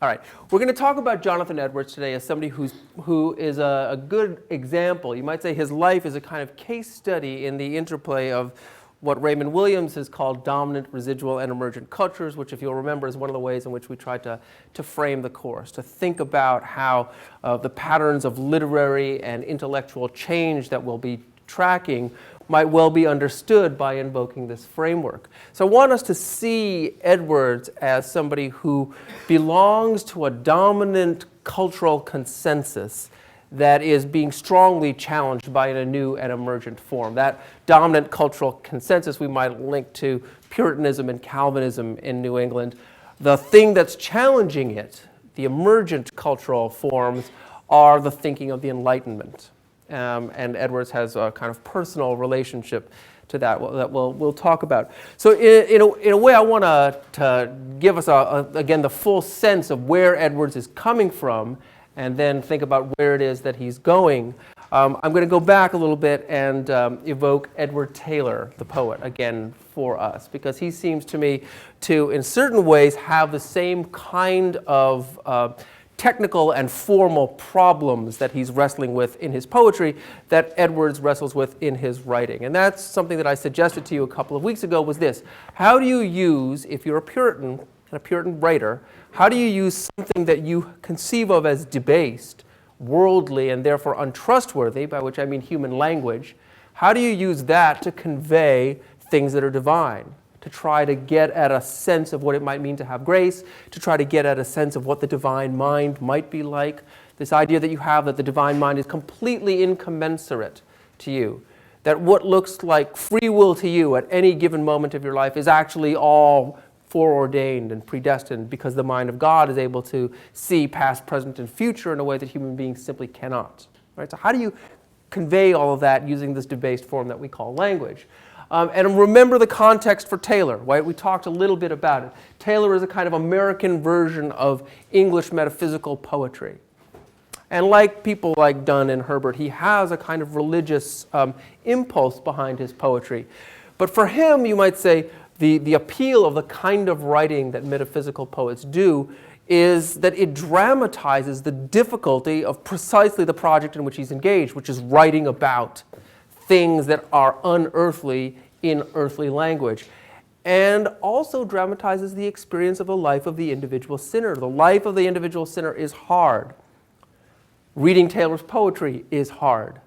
All right, we're going to talk about Jonathan Edwards today as somebody who is a good example. You might say his life is a kind of case study in the interplay of what Raymond Williams has called dominant, residual, and emergent cultures, which, if you'll remember, is one of the ways in which we tried to frame the course, to think about how the patterns of literary and intellectual change that we'll be tracking might well be understood by invoking this framework. So I want us to see Edwards as somebody who belongs to a dominant cultural consensus that is being strongly challenged by a new and emergent form. That dominant cultural consensus we might link to Puritanism and Calvinism in New England. The thing that's challenging it, the emergent cultural forms, are the thinking of the Enlightenment. And Edwards has a kind of personal relationship to that we'll talk about. So in a way, I want to give us, again, the full sense of where Edwards is coming from, and then think about where it is that he's going. I'm going to go back a little bit and evoke Edward Taylor, the poet, again for us, because he seems to me to, in certain ways, have the same kind of technical and formal problems that he's wrestling with in his poetry that Edwards wrestles with in his writing. And that's something that I suggested to you a couple of weeks ago, was this: how do you use, if you're a Puritan and a Puritan writer, how do you use something that you conceive of as debased, worldly, and therefore untrustworthy, by which I mean human language, how do you use that to convey things that are divine? To try to get at a sense of what it might mean to have grace, to try to get at a sense of what the divine mind might be like. This idea that you have that the divine mind is completely incommensurate to you, that what looks like free will to you at any given moment of your life is actually all foreordained and predestined, because the mind of God is able to see past, present, and future in a way that human beings simply cannot. Right? So how do you convey all of that using this debased form that we call language? And remember the context for Taylor, right? We talked a little bit about it. Taylor is a kind of American version of English metaphysical poetry. And like people like Donne and Herbert, he has a kind of religious impulse behind his poetry. But for him, you might say, the appeal of the kind of writing that metaphysical poets do is that it dramatizes the difficulty of precisely the project in which he's engaged, which is writing about things that are unearthly in earthly language, and also dramatizes the experience of the life of the individual sinner. The life of the individual sinner is hard. Reading Taylor's poetry is hard.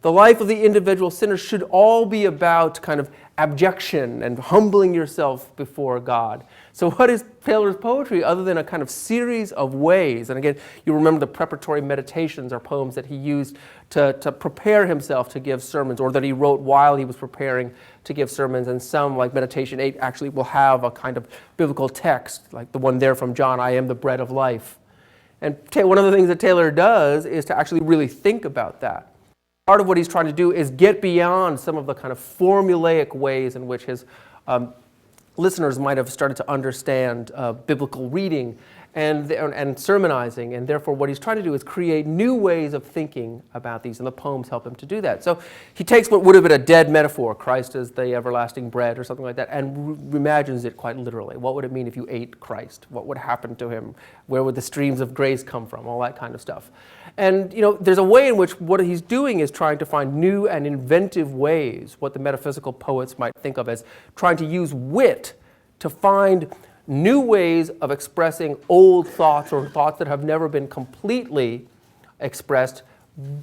The life of the individual sinner should all be about kind of abjection and humbling yourself before God. So what is Taylor's poetry other than a kind of series of ways? And again, you remember the preparatory meditations are poems that he used to prepare himself to give sermons, or that he wrote while he was preparing to give sermons. And some, like Meditation 8, actually will have a kind of biblical text, like the one there from John, I am the bread of life. And one of the things that Taylor does is to actually really think about that. Part of what he's trying to do is get beyond some of the kind of formulaic ways in which his listeners might have started to understand biblical reading and sermonizing, and therefore what he's trying to do is create new ways of thinking about these, and the poems help him to do that. So he takes what would have been a dead metaphor, Christ as the everlasting bread or something like that, and reimagines it quite literally. What would it mean if you ate Christ? What would happen to him? Where would the streams of grace come from? All that kind of stuff. And there's a way in which what he's doing is trying to find new and inventive ways, what the metaphysical poets might think of as trying to use wit to find new ways of expressing old thoughts, or thoughts that have never been completely expressed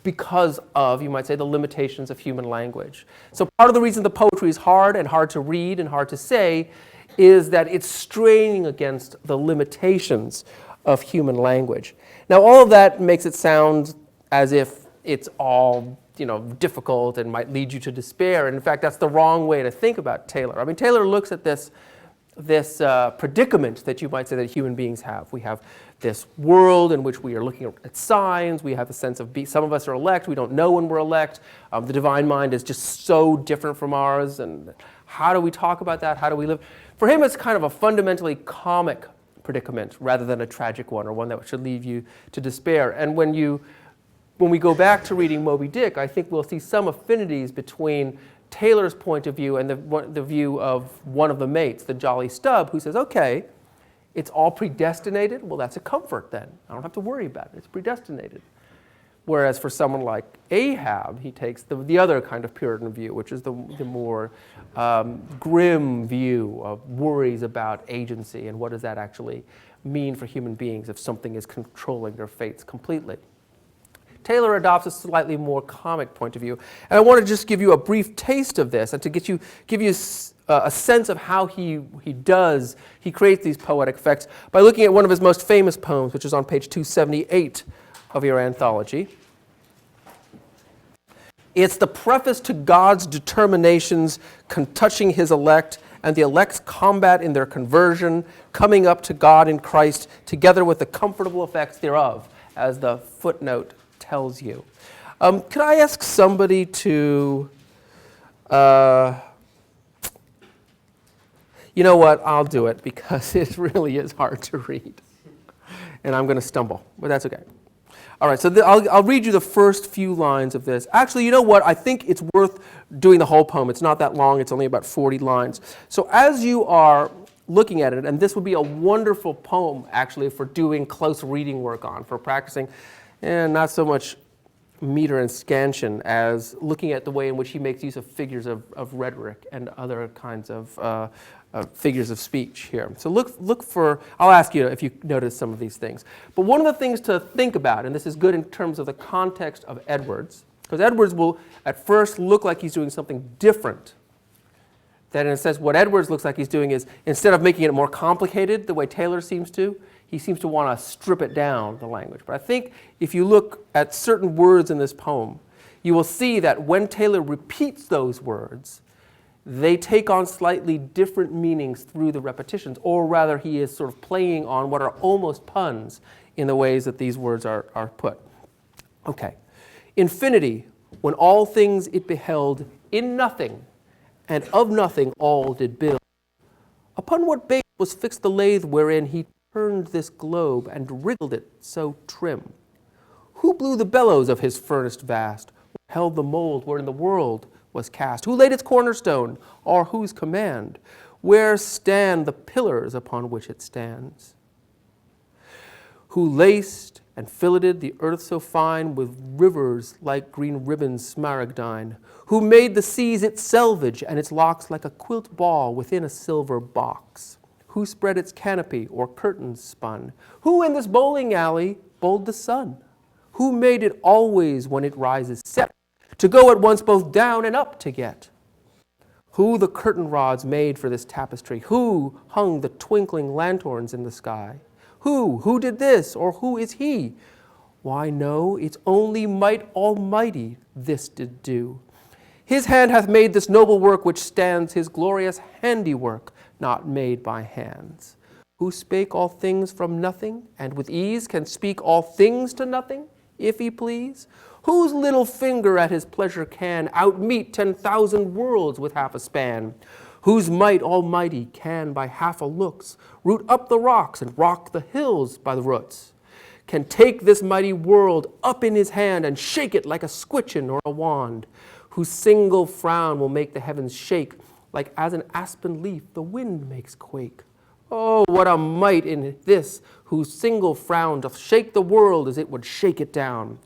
because of, you might say, the limitations of human language. So part of the reason the poetry is hard and hard to read and hard to say is that it's straining against the limitations of human language. Now, all of that makes it sound as if it's all difficult and might lead you to despair. And in fact, that's the wrong way to think about Taylor. I mean, Taylor looks at this predicament that you might say that human beings have. We have this world in which we are looking at signs. We have a sense of some of us are elect. We don't know when we're elect. The divine mind is just so different from ours. And how do we talk about that? How do we live? For him, it's kind of a fundamentally comic predicament rather than a tragic one, or one that should leave you to despair. And when we go back to reading Moby Dick, I think we'll see some affinities between Taylor's point of view and the view of one of the mates, the Jolly Stub, who says, okay, it's all predestinated, well, that's a comfort then. I don't have to worry about it. It's predestinated. Whereas for someone like Ahab, he takes the other kind of Puritan view, which is the more grim view of worries about agency and what does that actually mean for human beings if something is controlling their fates completely. Taylor adopts a slightly more comic point of view. And I want to just give you a brief taste of this and to give you a sense of how he creates these poetic effects by looking at one of his most famous poems, which is on page 278 of your anthology. It's the preface to God's determinations touching his elect and the elect's combat in their conversion, coming up to God in Christ, together with the comfortable effects thereof, as the footnote tells you. Could I ask somebody to, you know what, I'll do it because it really is hard to read. And I'm going to stumble, but that's okay. All right, so I'll read you the first few lines of this. Actually, you know what? I think it's worth doing the whole poem. It's not that long. It's only about 40 lines. So as you are looking at it, and this would be a wonderful poem, actually, for doing close reading work on, for practicing, and not so much meter and scansion as looking at the way in which he makes use of figures of rhetoric and other kinds of figures of speech here. So look for, I'll ask you if you notice some of these things. But one of the things to think about, and this is good in terms of the context of Edwards, because Edwards will at first look like he's doing something different. That in a sense, what Edwards looks like he's doing is, instead of making it more complicated the way Taylor seems to, he seems to want to strip it down, the language. But I think if you look at certain words in this poem, you will see that when Taylor repeats those words, they take on slightly different meanings through the repetitions, or rather he is sort of playing on what are almost puns in the ways that these words are put. Okay. Infinity, when all things it beheld, in nothing, and of nothing all did build. Upon what base was fixed the lathe wherein he turned this globe and wriggled it so trim? Who blew the bellows of his furnace vast, or held the mold wherein the world was cast? Who laid its cornerstone, or whose command? Where stand the pillars upon which it stands? Who laced and filleted the earth so fine with rivers like green ribbons smaragdine? Who made the seas its selvage and its locks like a quilt ball within a silver box? Who spread its canopy or curtains spun? Who in this bowling alley bowled the sun? Who made it always when it rises set, to go at once both down and up to get? Who the curtain rods made for this tapestry? Who hung the twinkling lanterns in the sky? Who did this, or who is he? Why, no, it's only might almighty this did do. His hand hath made this noble work which stands, his glorious handiwork, not made by hands. Who spake all things from nothing, and with ease can speak all things to nothing, if he please? Whose little finger at his pleasure can outmeet 10,000 worlds with half a span? Whose might almighty can by half a looks root up the rocks and rock the hills by the roots? Can take this mighty world up in his hand and shake it like a squitchin or a wand? Whose single frown will make the heavens shake, like as an aspen leaf the wind makes quake? Oh, what a might in this, whose single frown doth shake the world as it would shake it down,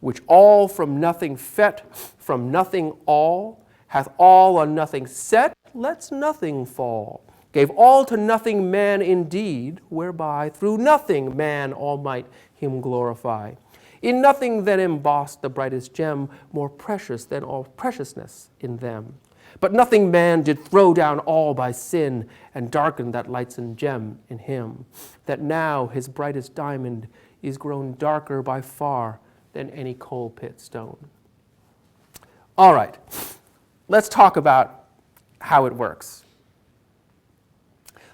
which all from nothing fet, from nothing all, hath all on nothing set, lets nothing fall, gave all to nothing man indeed, whereby through nothing man all might him glorify. In nothing then embossed the brightest gem, more precious than all preciousness in them. But nothing man did throw down all by sin, and darken that lightsome gem in him, that now his brightest diamond is grown darker by far than any coal pit stone. All right, let's talk about how it works.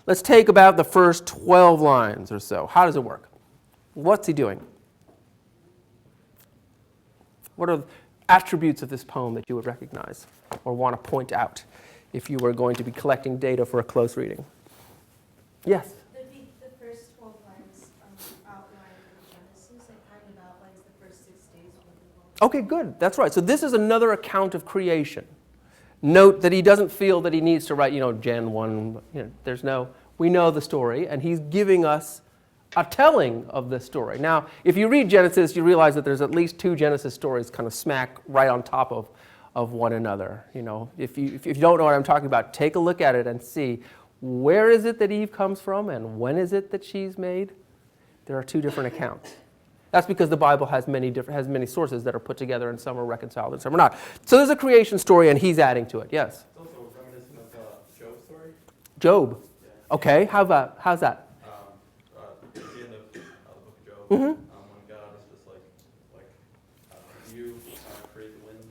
Let's take about the first 12 lines or so. How does it work? What's he doing? What are the attributes of this poem that you would recognize or want to point out if you were going to be collecting data for a close reading? Yes? The first 12 lines outline the Genesis. It kind of outlines the first 6 days of the world. Okay, good. That's right. So this is another account of creation. Note that he doesn't feel that he needs to write, Gen 1. There's no, We know the story, and he's giving us a telling of this story. Now, if you read Genesis, you realize that there's at least 2 Genesis stories kind of smack right on top of one another. You know, if you don't know what I'm talking about, take a look at it and see where is it that Eve comes from and when is it that she's made. There are 2 different accounts. That's because the Bible has many sources that are put together, and some are reconciled and some are not. So there's a creation story, and he's adding to it. Yes. It's also reminiscent of the Job story. Job. Yeah. Okay. How's that? At the end of the book of Job, when God is just like you create the winds.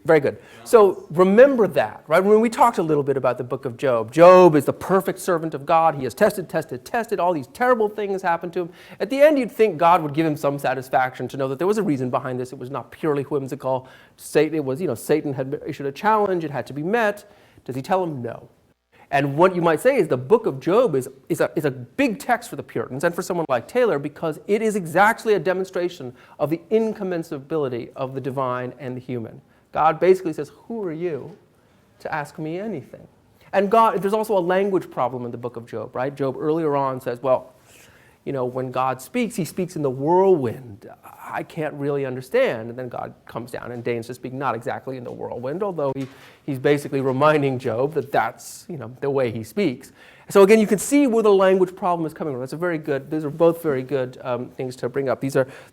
Very good. So remember that, right? When we talked a little bit about the book of Job, Job is the perfect servant of God. He has tested. All these terrible things happened to him. At the end, you'd think God would give him some satisfaction to know that there was a reason behind this. It was not purely whimsical. Satan had issued a challenge. It had to be met. Does he tell him? No. And what you might say is the book of Job is a big text for the Puritans and for someone like Taylor, because it is exactly a demonstration of the incommensurability of the divine and the human. God basically says, who are you to ask me anything? And there's also a language problem in the book of Job, right? Job earlier on says, well, when God speaks, he speaks in the whirlwind. I can't really understand. And then God comes down and deigns to speak not exactly in the whirlwind, although he's basically reminding Job that that's the way he speaks. So again, you can see where the language problem is coming from. Those are both very good things to bring up.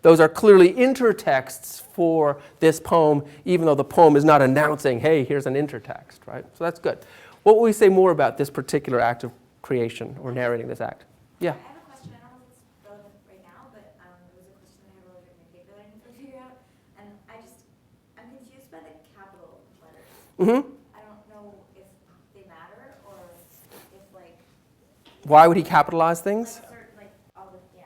Those are clearly intertexts for this poem, even though the poem is not announcing, hey, here's an intertext, right? So that's good. What will we say more about this particular act of creation or narrating this act? Yeah. I have a question. I don't know if it's relevant right now, but it was a question that I had earlier in my paper that I need to figure out. And I'm confused by the capital letters. Mm-hmm. I don't know if they matter or if Why would he capitalize things? Yeah.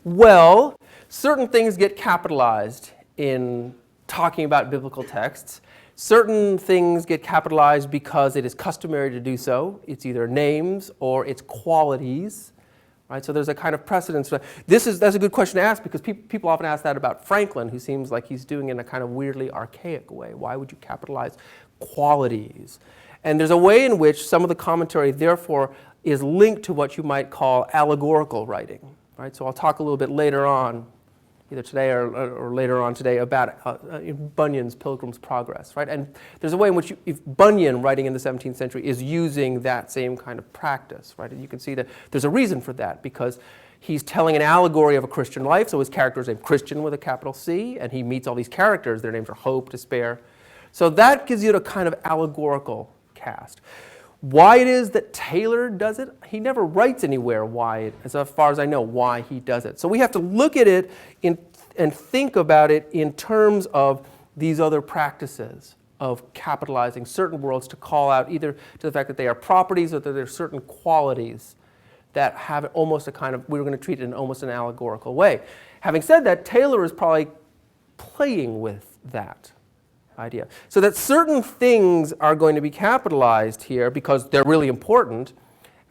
Well, certain things get capitalized in talking about biblical texts. Certain things get capitalized because it is customary to do so. It's either names or it's qualities, right? So there's a kind of precedence. That's a good question to ask, because people often ask that about Franklin, who seems like he's doing it in a kind of weirdly archaic way. Why would you capitalize qualities? And there's a way in which some of the commentary, therefore, is linked to what you might call allegorical writing, right? So I'll talk a little bit later on, either today or later on today, about Bunyan's Pilgrim's Progress, right? And there's a way in which if Bunyan, writing in the 17th century, is using that same kind of practice, right? And you can see that there's a reason for that, because he's telling an allegory of a Christian life, so his character is named Christian with a capital C, and he meets all these characters. Their names are Hope, Despair. So that gives you a kind of allegorical cast. Why it is that Taylor does it, he never writes anywhere as far as I know, why he does it. So we have to look at it and think about it in terms of these other practices of capitalizing certain words to call out either to the fact that they are properties or that there are certain qualities that have almost a kind of, we're going to treat it in almost an allegorical way. Having said that, Taylor is probably playing with that idea. So that certain things are going to be capitalized here because they're really important,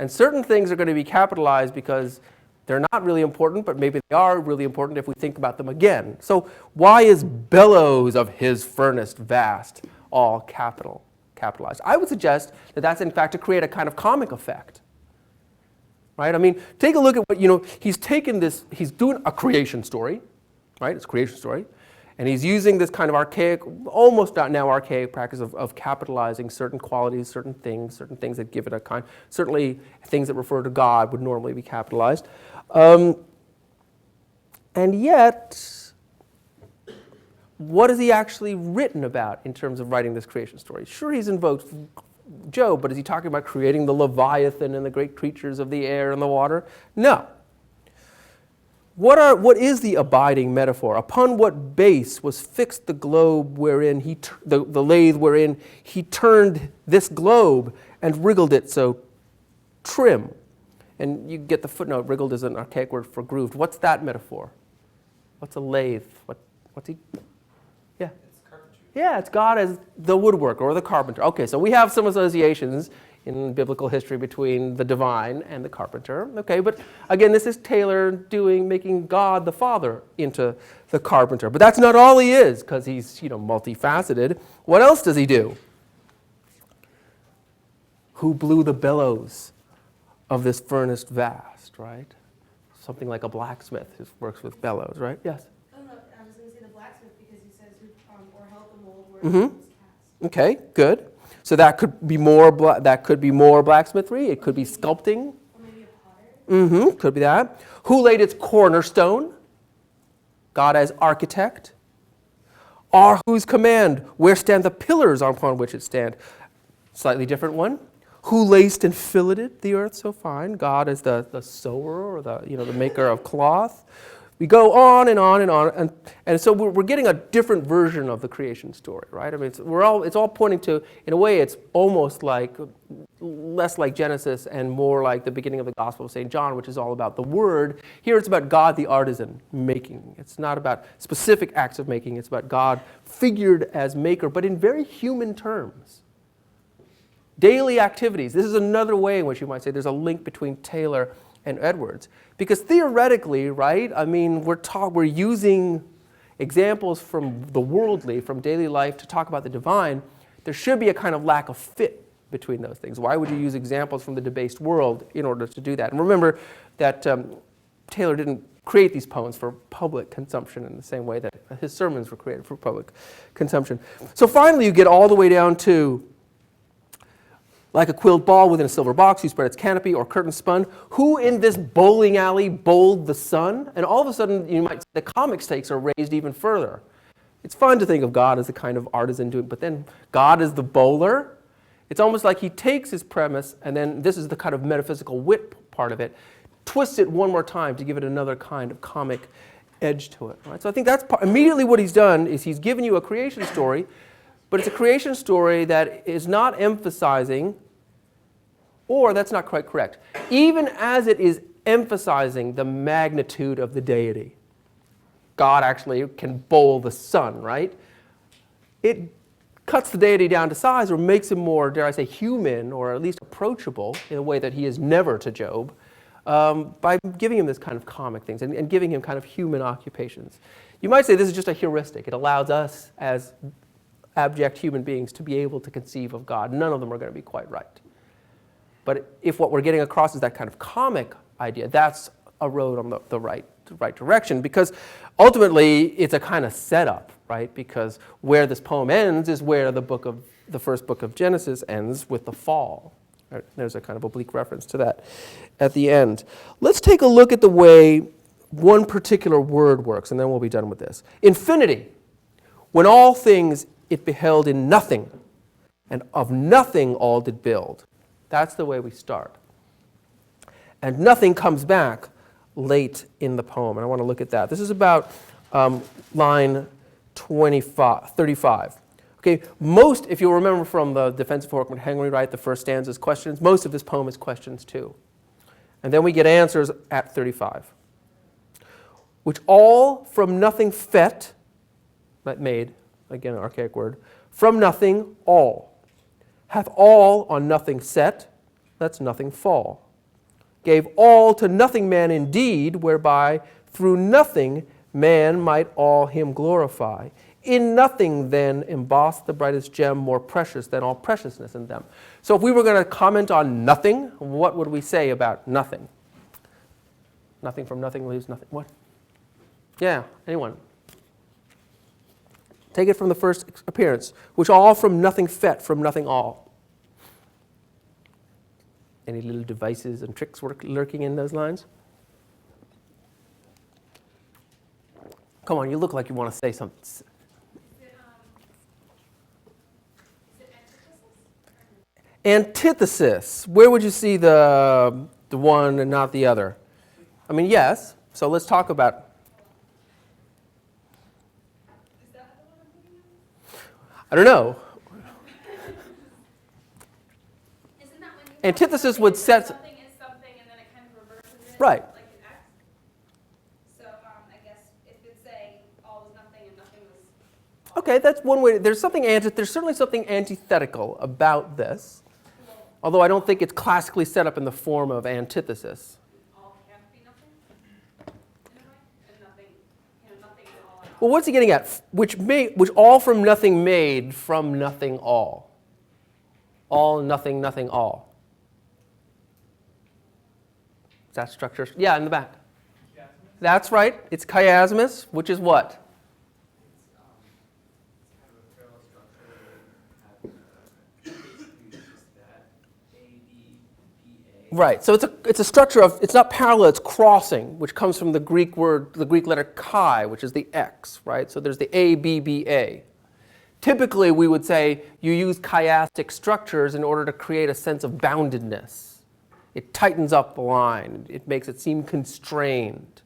and certain things are going to be capitalized because they're not really important, but maybe they are really important if we think about them again. So why is bellows of his furnace vast all capitalized? I would suggest that that's in fact to create a kind of comic effect. Right? I mean, take a look at what, he's taken this, he's doing a creation story, right? It's a creation story. And he's using this kind of archaic, almost now archaic practice of capitalizing certain qualities, certain things that give it a kind, certainly things that refer to God would normally be capitalized. And yet, what has he actually written about in terms of writing this creation story? Sure, he's invoked Job, but is he talking about creating the Leviathan and the great creatures of the air and the water? No. What is the abiding metaphor? Upon what base was fixed the globe wherein the lathe wherein he turned this globe and wriggled it so trim? And you get the footnote, wriggled is an archaic word for grooved. What's that metaphor? What's a lathe? What's he? Yeah. It's carpentry. Yeah, it's God as the woodworker or the carpenter. Okay, so we have some associations in biblical history between the divine and the carpenter. Okay, but again, this is Taylor making God the Father into the carpenter. But that's not all he is, because he's, multifaceted. What else does he do? Who blew the bellows of this furnace vast, right? Something like a blacksmith who works with bellows, right? Yes? Oh, no, I was going to say the blacksmith because he says, or held the mold where Mhm. it was cast. Okay, good. So that could be more blacksmithery. It could be sculpting. Or maybe a potter. Could be that. Who laid its cornerstone? God as architect. Or whose command? Where stand the pillars upon which it stand? Slightly different one. Who laced and filleted the earth so fine? God as the sewer or the maker of cloth. We go on and on and on, and so we're getting a different version of the creation story, right? I mean, it's all pointing to, in a way, it's almost like less like Genesis and more like the beginning of the Gospel of St. John, which is all about the Word. Here it's about God the artisan making. It's not about specific acts of making. It's about God figured as maker, but in very human terms. Daily activities. This is another way in which you might say there's a link between Taylor and Edwards. Because theoretically, right, I mean, we're using examples from the worldly, from daily life to talk about the divine. There should be a kind of lack of fit between those things. Why would you use examples from the debased world in order to do that? And remember that Taylor didn't create these poems for public consumption in the same way that his sermons were created for public consumption. So finally you get all the way down to like a quilled ball within a silver box, who spread its canopy or curtain spun, who in this bowling alley bowled the sun? And all of a sudden, you might say the comic stakes are raised even further. It's fun to think of God as a kind of artisan doing, but then God is the bowler. It's almost like he takes his premise, and then this is the kind of metaphysical wit part of it, twists it one more time to give it another kind of comic edge to it. Right? So I think that's immediately what he's done is he's given you a creation story, but it's a creation story that is not emphasizing, or that's not quite correct, even as it is emphasizing the magnitude of the deity. God actually can bowl the sun, right? It cuts the deity down to size or makes him more, dare I say, human or at least approachable in a way that he is never to Job by giving him this kind of comic things and giving him kind of human occupations. You might say this is just a heuristic. It allows us as abject human beings to be able to conceive of God. None of them are going to be quite right. But if what we're getting across is that kind of comic idea, that's a road on the right direction, because ultimately it's a kind of setup, right? Because where this poem ends is where the first book of Genesis ends with the fall. Right? There's a kind of oblique reference to that at the end. Let's take a look at the way one particular word works, and then we'll be done with this. Infinity. When all things it beheld in nothing, and of nothing all did build. That's the way we start. And nothing comes back late in the poem. And I want to look at that. This is about line 35. Okay, if you'll remember from the Defense of Fort McHenry, right, the first stanza is questions. Most of this poem is questions too. And then we get answers at 35. Which all from nothing fet, that made, again an archaic word, from nothing all. Hath all on nothing set, that's nothing fall. Gave all to nothing man indeed, whereby through nothing man might all him glorify. In nothing then embossed the brightest gem more precious than all preciousness in them. So if we were going to comment on nothing, what would we say about nothing? Nothing from nothing leaves nothing. What? Yeah, anyone? Take it from the first appearance, which all from nothing fet, from nothing all. Any little devices and tricks lurking in those lines? Come on, you look like you want to say something. Is it antithesis? Antithesis. Where would you see the one and not the other? I mean, yes. So let's talk about. Is that the one I'm thinking of? I don't know. Isn't that when you Antithesis would set. something is something and then it kind of reverses it? Right. Like an X? So I guess if it's say all was nothing and nothing was all. Okay, that's one way. There's certainly something antithetical about this, although I don't think it's classically set up in the form of antithesis. All can't be nothing? In a way? And nothing, nothing is all at all. Well, what's he getting at? Which all from nothing made from nothing all. All, nothing, nothing, all. that structure? Yeah, in the back. That's right. It's chiasmus, which is what? Right. So it's a structure of, it's not parallel, it's crossing, which comes from the Greek word, the Greek letter chi, which is the X, right? So there's the A, B, B, A. Typically, we would say you use chiastic structures in order to create a sense of boundedness. It tightens up the line. It makes it seem constrained.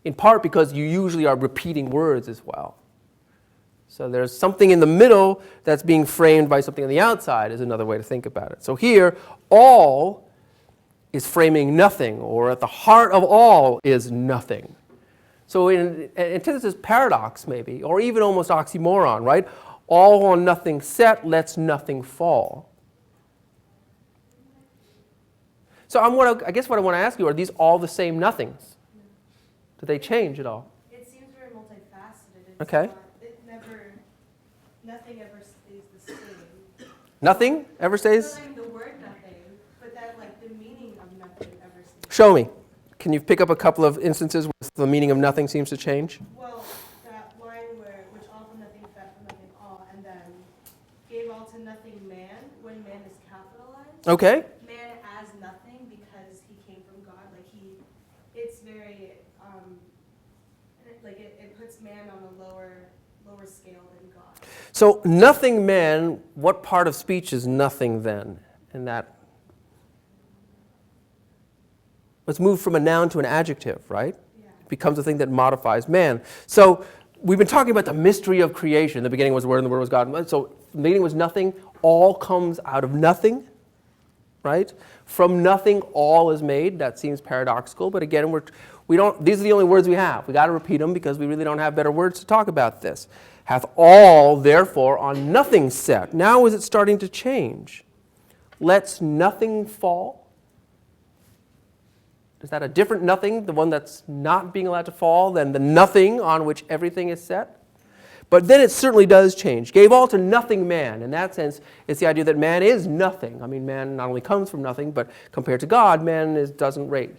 In part because you usually are repeating words as well. So there's something in the middle that's being framed by something on the outside is another way to think about it. So here, all is framing nothing, or at the heart of all is nothing. So in antithesis paradox maybe, or even almost oxymoron, right? All on nothing set lets nothing fall. So I guess what I want to ask you, are these all the same nothings? Do they change at all? It seems very multifaceted. It's Okay. Nothing ever stays the same. Nothing ever stays? So, the word nothing, but then like the meaning of nothing ever stays. Show me. Can you pick up a couple of instances where the meaning of nothing seems to change? Well, that line which all from nothing, fat from nothing, all, and then gave all to nothing man, when man is capitalized. Okay. Man as nothing because he came from God. It's very, it puts man on a lower scale than God. So nothing man, what part of speech is nothing then? And that, let's move from a noun to an adjective, right? Yeah. It becomes a thing that modifies man. So we've been talking about the mystery of creation. The beginning was the Word, and the Word was God. So the beginning was nothing. All comes out of nothing, right? From nothing, all is made. That seems paradoxical, but again, we don't. These are the only words we have. We got to repeat them because we really don't have better words to talk about this. Hath all, therefore, on nothing set. Now is it starting to change? Lets nothing fall. Is that a different nothing, the one that's not being allowed to fall, than the nothing on which everything is set? But then it certainly does change. Gave all to nothing man. In that sense, it's the idea that man is nothing. I mean, man not only comes from nothing, but compared to God, man doesn't rate.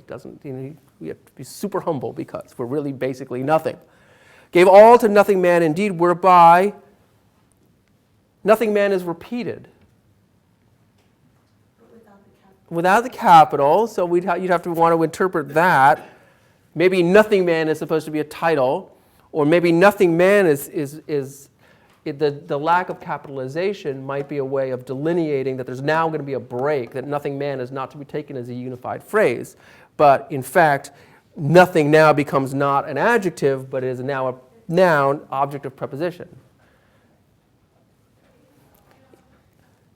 We have to be super humble because we're really basically nothing. Gave all to nothing man, indeed, whereby nothing man is repeated. But without the capital. Without the capital, so you'd have to want to interpret that. Maybe nothing man is supposed to be a title. Or maybe nothing man is the lack of capitalization might be a way of delineating that there's now going to be a break, that nothing man is not to be taken as a unified phrase. But in fact, nothing now becomes not an adjective, but is now a noun, object of preposition.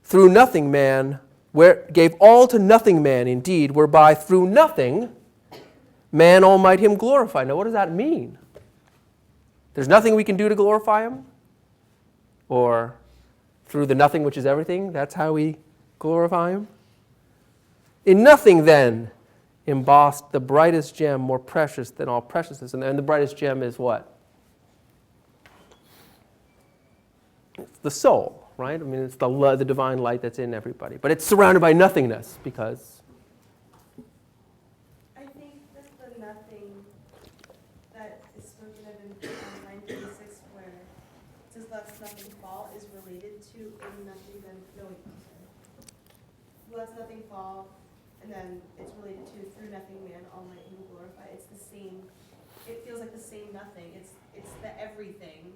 Through nothing man, gave all to nothing man, indeed, whereby through nothing man all might him glorify. Now what does that mean? There's nothing we can do to glorify him? Or through the nothing which is everything, that's how we glorify him? In nothing then embossed the brightest gem more precious than all preciousness. And the brightest gem is what? It's the soul, right? I mean, it's the divine light that's in everybody. But it's surrounded by nothingness because I think that the nothing that is spoken of in 936, where it says lets nothing fall, is related to in nothing then lets nothing fall, and then it's related to through nothing man all might him glorify. It's the same. It feels like the same nothing. It's the everything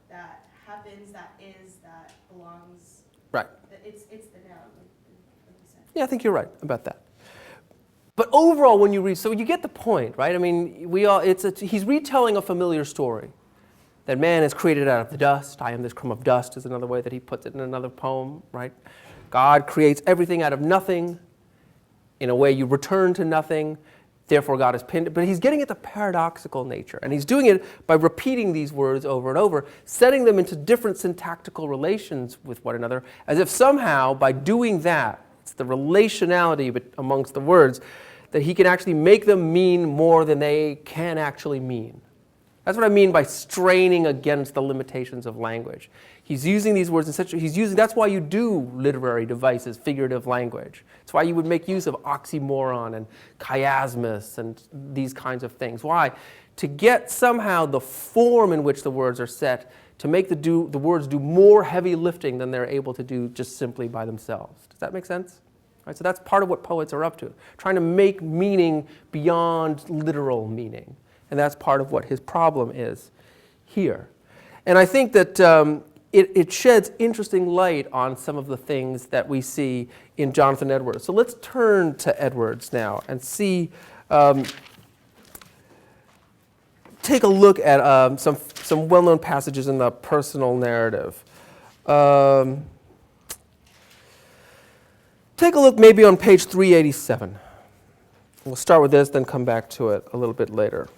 that happens, that is, that belongs. right. It's the noun, like you said. Yeah, I think you're right about that. But overall, when you read, so you get the point, right? I mean, he's retelling a familiar story. That man is created out of the dust. I am this crumb of dust is another way that he puts it in another poem, right? God creates everything out of nothing. In a way, you return to nothing. Therefore, God is pinned. But he's getting at the paradoxical nature. And he's doing it by repeating these words over and over, setting them into different syntactical relations with one another, as if somehow, by doing that, it's the relationality amongst the words, that he can actually make them mean more than they can actually mean. That's what I mean by straining against the limitations of language. He's using these words in such, that's why you do literary devices, figurative language. It's why you would make use of oxymoron and chiasmus and these kinds of things. Why? To get somehow the form in which the words are set, to make the words do more heavy lifting than they're able to do just simply by themselves. Does that make sense? Right, so that's part of what poets are up to, trying to make meaning beyond literal meaning. And that's part of what his problem is here. And I think that it sheds interesting light on some of the things that we see in Jonathan Edwards. So let's turn to Edwards now and see, take a look at some well-known passages in the personal narrative. Take a look maybe on page 387. We'll start with this, then come back to it a little bit later.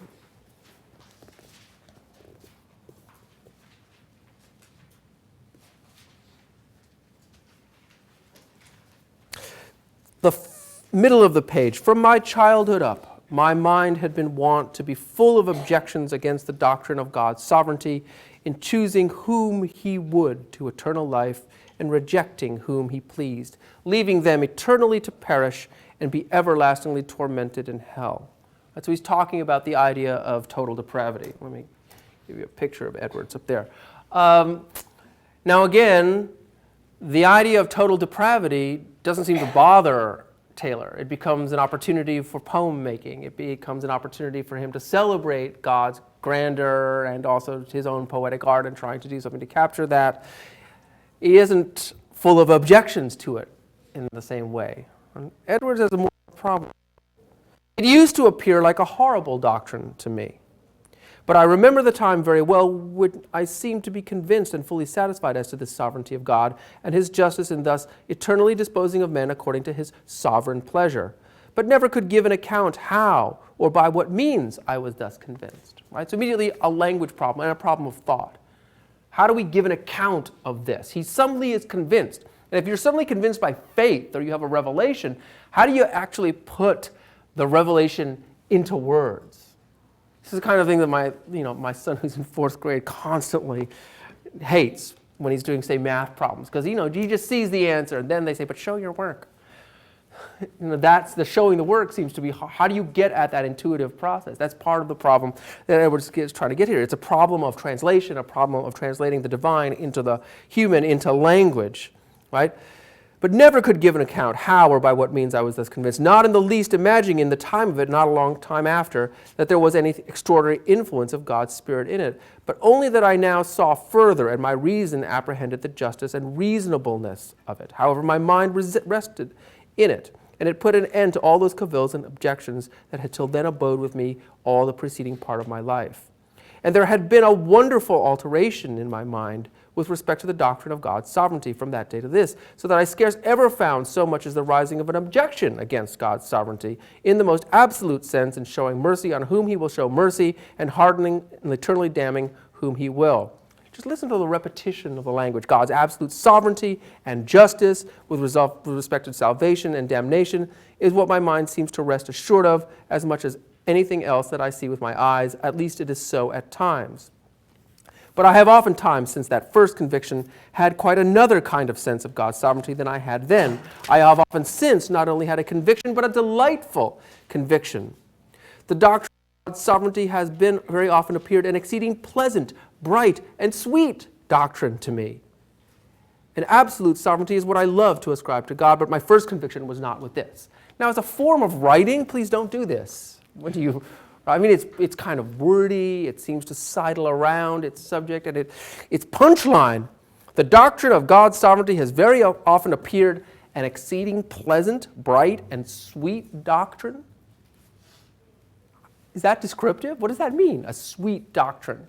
The middle of the page. From my childhood up, my mind had been wont to be full of objections against the doctrine of God's sovereignty in choosing whom he would to eternal life and rejecting whom he pleased, leaving them eternally to perish and be everlastingly tormented in hell. So he's talking about the idea of total depravity. Let me give you a picture of Edwards up there. Now again, the idea of total depravity doesn't seem to bother Taylor. It becomes an opportunity for poem making. It becomes an opportunity for him to celebrate God's grandeur and also his own poetic art and trying to do something to capture that. He isn't full of objections to it in the same way. And Edwards has a more problem. It used to appear like a horrible doctrine to me. But I remember the time very well when I seemed to be convinced and fully satisfied as to the sovereignty of God and his justice in thus eternally disposing of men according to his sovereign pleasure, but never could give an account how or by what means I was thus convinced. Right? So immediately a language problem and a problem of thought. How do we give an account of this? He suddenly is convinced. And if you're suddenly convinced by faith or you have a revelation, how do you actually put the revelation into words? This is the kind of thing that my son who's in 4th grade constantly hates when he's doing, say, math problems. Because, he just sees the answer, and then they say, but show your work. That's the showing the work seems to be, how do you get at that intuitive process? That's part of the problem that Edwards is trying to get here. It's a problem of translation, a problem of translating the divine into the human, into language, right? But never could give an account how or by what means I was thus convinced, not in the least imagining in the time of it, not a long time after, that there was any extraordinary influence of God's Spirit in it, but only that I now saw further, and my reason apprehended the justice and reasonableness of it. However, my mind rested in it, and it put an end to all those cavils and objections that had till then abode with me all the preceding part of my life. And there had been a wonderful alteration in my mind with respect to the doctrine of God's sovereignty from that day to this, so that I scarce ever found so much as the rising of an objection against God's sovereignty in the most absolute sense in showing mercy on whom he will show mercy and hardening and eternally damning whom he will. Just listen to the repetition of the language. God's absolute sovereignty and justice with respect to salvation and damnation is what my mind seems to rest assured of as much as anything else that I see with my eyes. At least it is so at times. But I have oftentimes, since that first conviction, had quite another kind of sense of God's sovereignty than I had then. I have often since not only had a conviction, but a delightful conviction. The doctrine of God's sovereignty has been very often appeared an exceeding pleasant, bright, and sweet doctrine to me. And absolute sovereignty is what I love to ascribe to God, but my first conviction was not with this. Now, as a form of writing, please don't do this. It's kind of wordy, it seems to sidle around its subject, and its punchline. The doctrine of God's sovereignty has very often appeared an exceeding pleasant, bright, and sweet doctrine. Is that descriptive? What does that mean, a sweet doctrine?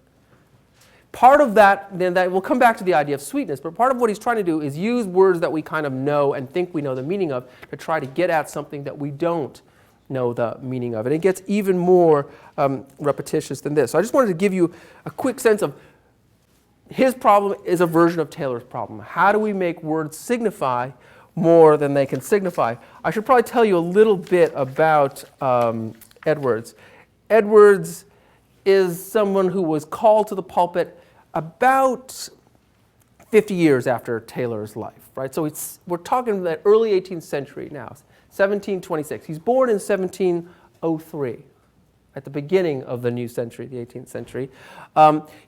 Part of that, then we'll come back to the idea of sweetness, but part of what he's trying to do is use words that we kind of know and think we know the meaning of to try to get at something that we don't know the meaning of. And it gets even more repetitious than this. So I just wanted to give you a quick sense of his problem is a version of Taylor's problem. How do we make words signify more than they can signify? I should probably tell you a little bit about Edwards. Edwards is someone who was called to the pulpit about 50 years after Taylor's life, right? So we're talking the early 18th century now, 1726. He's born in 1703, at the beginning of the new century, the 18th century.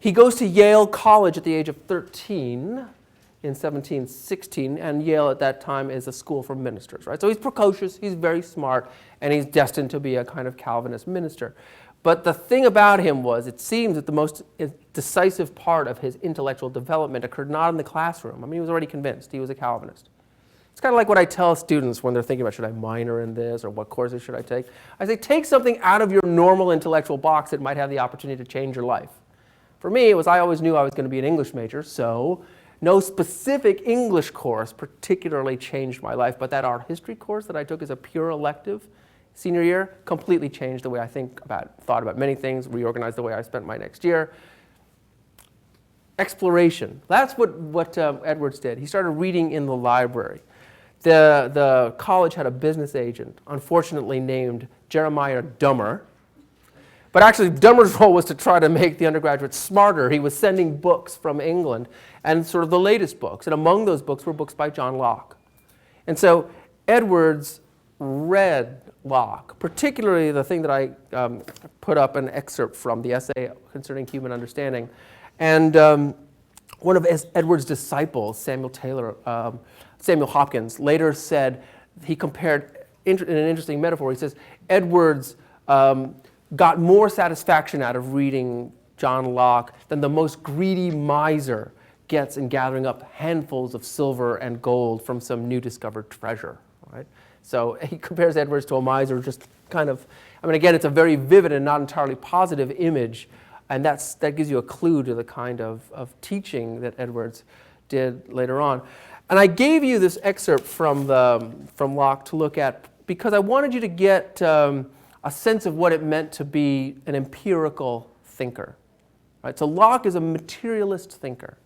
He goes to Yale College at the age of 13 in 1716, and Yale at that time is a school for ministers, right? So he's precocious, he's very smart, and he's destined to be a kind of Calvinist minister. But the thing about him was, it seems that the most decisive part of his intellectual development occurred not in the classroom. I mean, he was already convinced he was a Calvinist. It's kind of like what I tell students when they're thinking about, should I minor in this, or what courses should I take? I say, take something out of your normal intellectual box that might have the opportunity to change your life. For me, it was, I always knew I was going to be an English major, so no specific English course particularly changed my life, but that art history course that I took as a pure elective senior year completely changed the way I thought about many things, reorganized the way I spent my next year. Exploration. That's what Edwards did. He started reading in the library. The college had a business agent, unfortunately named Jeremiah Dummer. But actually, Dummer's role was to try to make the undergraduates smarter. He was sending books from England, and sort of the latest books. And among those books were books by John Locke. And so Edwards read Locke, particularly the thing that I put up an excerpt from, the essay concerning human understanding. And one of Edwards' disciples, Samuel Hopkins, later said, he compared, in an interesting metaphor, he says, Edwards got more satisfaction out of reading John Locke than the most greedy miser gets in gathering up handfuls of silver and gold from some new discovered treasure, right? So he compares Edwards to a miser, just kind of, I mean, again, it's a very vivid and not entirely positive image, and that gives you a clue to the kind of teaching that Edwards did later on. And I gave you this excerpt from Locke to look at because I wanted you to get a sense of what it meant to be an empirical thinker. Right? So Locke is a materialist thinker.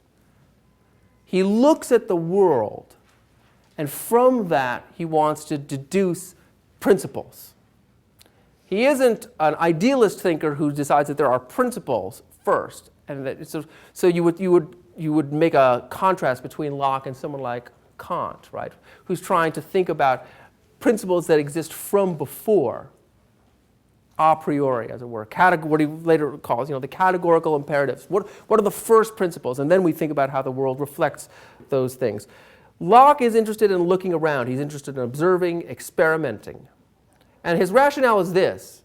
He looks at the world, and from that he wants to deduce principles. He isn't an idealist thinker who decides that there are principles first, and that so you would make a contrast between Locke and someone like Kant, right? Who's trying to think about principles that exist from before, a priori, as it were. What he later calls, the categorical imperatives. What are the first principles? And then we think about how the world reflects those things. Locke is interested in looking around. He's interested in observing, experimenting. And his rationale is this.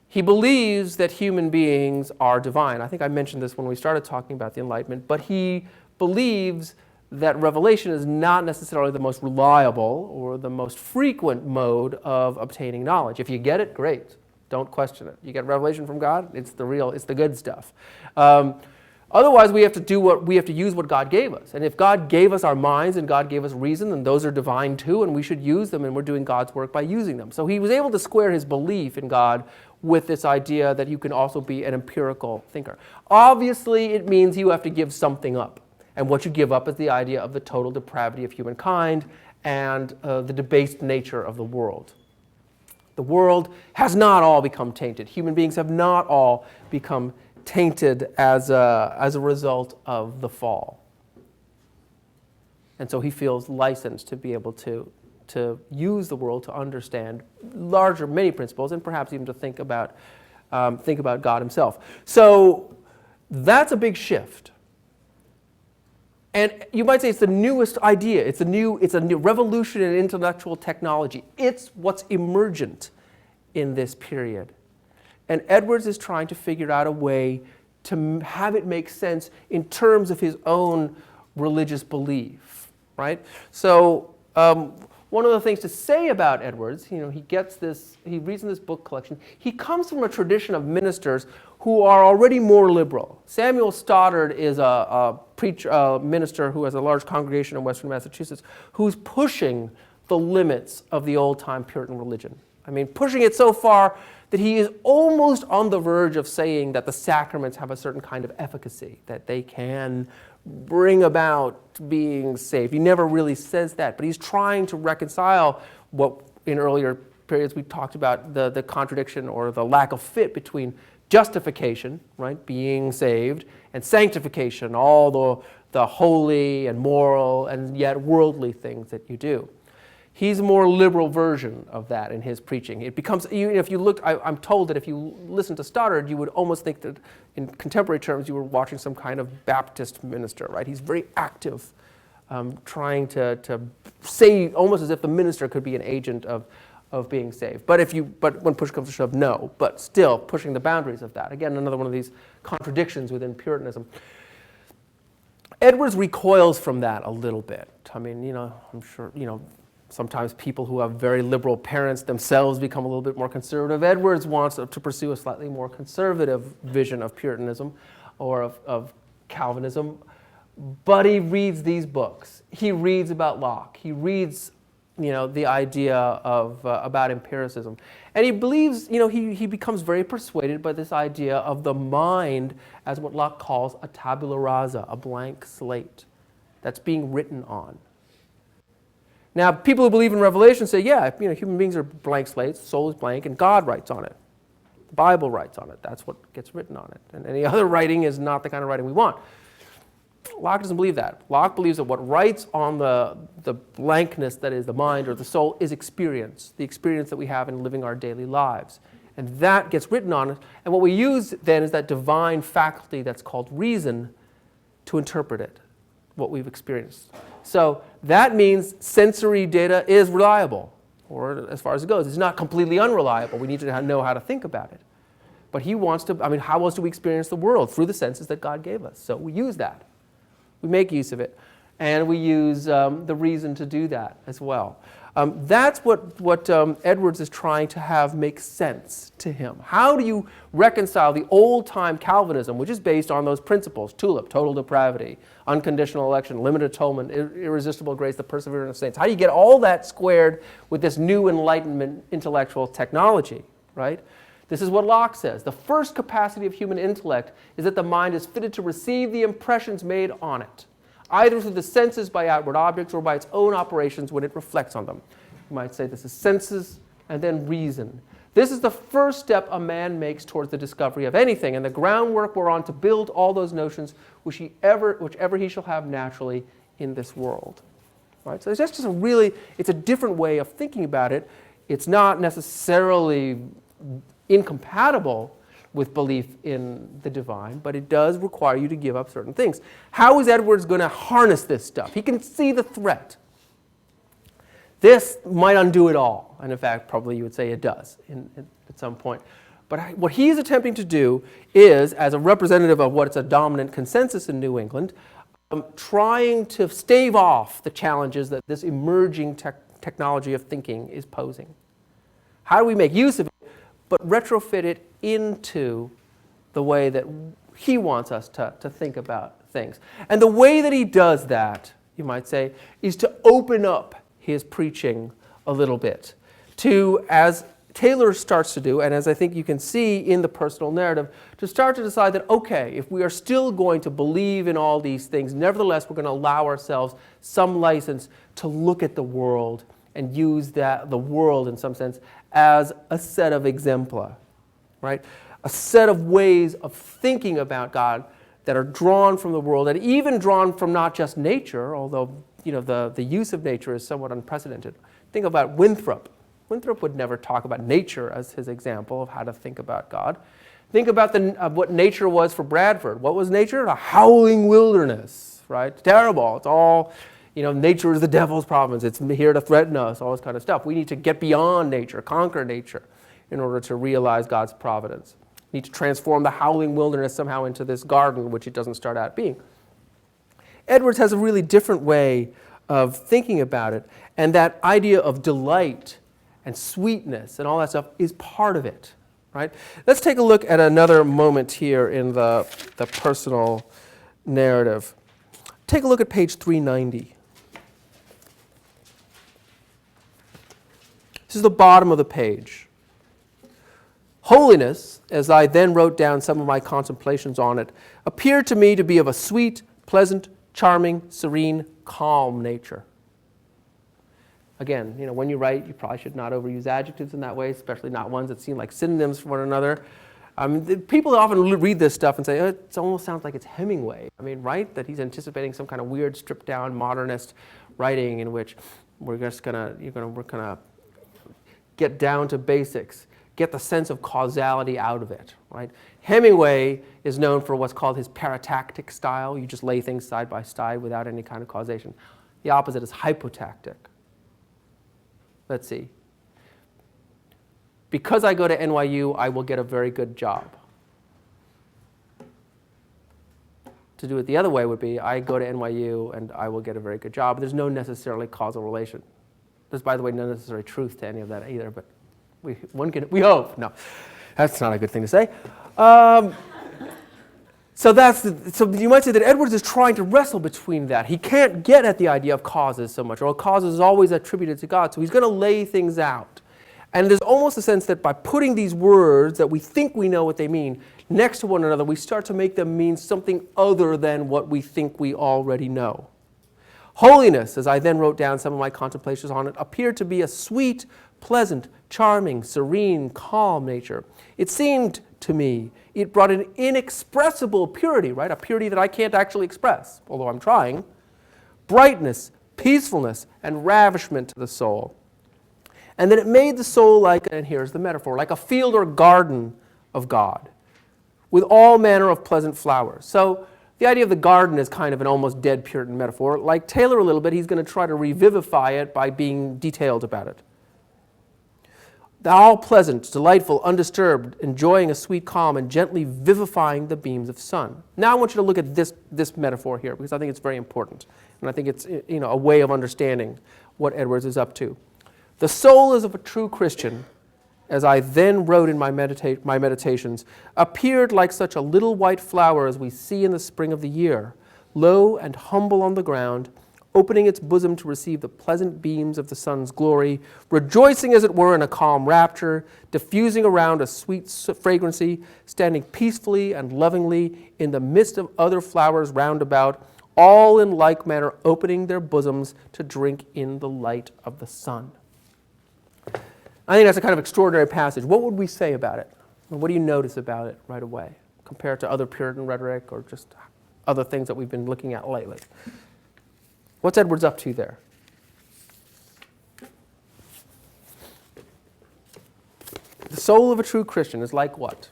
He believes that human beings are divine. I think I mentioned this when we started talking about the Enlightenment, but he believes that revelation is not necessarily the most reliable or the most frequent mode of obtaining knowledge. If you get it, great. Don't question it. You get revelation from God, it's the good stuff. Otherwise, we have to use what God gave us. And if God gave us our minds and God gave us reason, then those are divine too, and we should use them, and we're doing God's work by using them. So he was able to square his belief in God with this idea that you can also be an empirical thinker. Obviously, it means you have to give something up. And what you give up is the idea of the total depravity of humankind and the debased nature of the world. The world has not all become tainted. Human beings have not all become tainted as a result of the fall. And so he feels licensed to be able to use the world to understand many principles, and perhaps even to think about God himself. So that's a big shift. And you might say it's the newest idea. It's a new revolution in intellectual technology. It's what's emergent in this period. And Edwards is trying to figure out a way to have it make sense in terms of his own religious belief, right? So one of the things to say about Edwards, he reads in this book collection, he comes from a tradition of ministers who are already more liberal. Samuel Stoddard is a minister who has a large congregation in western Massachusetts who's pushing the limits of the old-time Puritan religion. I mean, pushing it so far that he is almost on the verge of saying that the sacraments have a certain kind of efficacy, that they can bring about being saved. He never really says that, but he's trying to reconcile what in earlier periods we talked about, the contradiction or the lack of fit between justification, right, being saved, and sanctification, all the holy and moral and yet worldly things that you do. He's a more liberal version of that in his preaching. It becomes, if you look, I'm told that if you listen to Stoddard, you would almost think that in contemporary terms you were watching some kind of Baptist minister, right? He's very active, trying to say, almost as if the minister could be an agent of being saved. But when push comes to shove, no. But still pushing the boundaries of that. Again, another one of these contradictions within Puritanism. Edwards recoils from that a little bit. I mean, I'm sure, sometimes people who have very liberal parents themselves become a little bit more conservative. Edwards wants to pursue a slightly more conservative vision of Puritanism or of Calvinism. But he reads these books. He reads about Locke. He reads the idea of about empiricism. And he believes, he becomes very persuaded by this idea of the mind as what Locke calls a tabula rasa, a blank slate that's being written on. Now, people who believe in Revelation say, yeah, human beings are blank slates, soul is blank, and God writes on it. The Bible writes on it. That's what gets written on it. And any other writing is not the kind of writing we want. Locke doesn't believe that. Locke believes that what writes on the blankness that is the mind or the soul is experience, the experience that we have in living our daily lives. And that gets written on it. And what we use then is that divine faculty that's called reason to interpret it, what we've experienced. So that means sensory data is reliable, or as far as it goes. It's not completely unreliable. We need to know how to think about it. But he wants to, how else do we experience the world? Through the senses that God gave us. So we use that. We make use of it, and we use the reason to do that as well. That's what Edwards is trying to have make sense to him. How do you reconcile the old-time Calvinism, which is based on those principles, tulip, total depravity, unconditional election, limited atonement, irresistible grace, the perseverance of saints? How do you get all that squared with this new Enlightenment intellectual technology, right? This is what Locke says. The first capacity of human intellect is that the mind is fitted to receive the impressions made on it, either through the senses by outward objects or by its own operations when it reflects on them. You might say this is senses and then reason. This is the first step a man makes towards the discovery of anything and the groundwork whereon to build all those notions whichever he shall have naturally in this world. Right? So it's just it's a different way of thinking about it. It's not necessarily incompatible with belief in the divine, but it does require you to give up certain things. How is Edwards going to harness this stuff? He can see the threat. This might undo it all, and in fact, probably you would say it does at some point. But what he's attempting to do is, as a representative of what's a dominant consensus in New England, trying to stave off the challenges that this emerging technology of thinking is posing. How do we make use of it, but retrofit it into the way that he wants us to think about things? And the way that he does that, you might say, is to open up his preaching a little bit to, as Taylor starts to do, and as I think you can see in the personal narrative, to start to decide that, okay, if we are still going to believe in all these things, nevertheless we're going to allow ourselves some license to look at the world and use the world in some sense as a set of exempla, right? A set of ways of thinking about God that are drawn from the world and even drawn from not just nature, although the use of nature is somewhat unprecedented. Think about Winthrop. Winthrop would never talk about nature as his example of how to think about God. Think about what nature was for Bradford. What was nature? A howling wilderness, right? Terrible. It's all, nature is the devil's province. It's here to threaten us, all this kind of stuff. We need to get beyond nature, conquer nature, in order to realize God's providence. We need to transform the howling wilderness somehow into this garden, which it doesn't start out being. Edwards has a really different way of thinking about it, and that idea of delight and sweetness and all that stuff is part of it, right? Let's take a look at another moment here in the personal narrative. Take a look at page 390. This is the bottom of the page. Holiness, as I then wrote down some of my contemplations on it, appeared to me to be of a sweet, pleasant, charming, serene, calm nature. Again, when you write, you probably should not overuse adjectives in that way, especially not ones that seem like synonyms for one another. People often read this stuff and say, oh, it almost sounds like it's Hemingway. I mean, right? That he's anticipating some kind of weird, stripped-down, modernist writing in which we're gonna get down to basics, get the sense of causality out of it, right? Hemingway is known for what's called his paratactic style. You just lay things side by side without any kind of causation. The opposite is hypotactic. Let's see. Because I go to NYU, I will get a very good job. To do it the other way would be, I go to NYU and I will get a very good job. There's no necessarily causal relation. There's, by the way, no necessary truth to any of that either, but we hope. No, that's not a good thing to say. So you might say that Edwards is trying to wrestle between that. He can't get at the idea of causes so much, or causes is always attributed to God, so he's going to lay things out. And there's almost a sense that by putting these words that we think we know what they mean next to one another, we start to make them mean something other than what we think we already know. Holiness, as I then wrote down some of my contemplations on it, appeared to be a sweet, pleasant, charming, serene, calm nature. It seemed to me it brought an inexpressible purity, right? A purity that I can't actually express, although I'm trying. Brightness, peacefulness, and ravishment to the soul. And then it made the soul like, and here's the metaphor, like a field or garden of God, with all manner of pleasant flowers. So the idea of the garden is kind of an almost dead Puritan metaphor. Like Taylor a little bit, he's going to try to revivify it by being detailed about it. All pleasant, delightful, undisturbed, enjoying a sweet calm, and gently vivifying the beams of sun. Now I want you to look at this metaphor here, because I think it's very important. And I think it's a way of understanding what Edwards is up to. The soul is of a true Christian, as I then wrote in my meditations, appeared like such a little white flower as we see in the spring of the year, low and humble on the ground, opening its bosom to receive the pleasant beams of the sun's glory, rejoicing as it were in a calm rapture, diffusing around a sweet fragrancy, standing peacefully and lovingly in the midst of other flowers round about, all in like manner opening their bosoms to drink in the light of the sun. I think that's a kind of extraordinary passage. What would we say about it? What do you notice about it right away, compared to other Puritan rhetoric or just other things that we've been looking at lately? What's Edwards up to there? The soul of a true Christian is like what?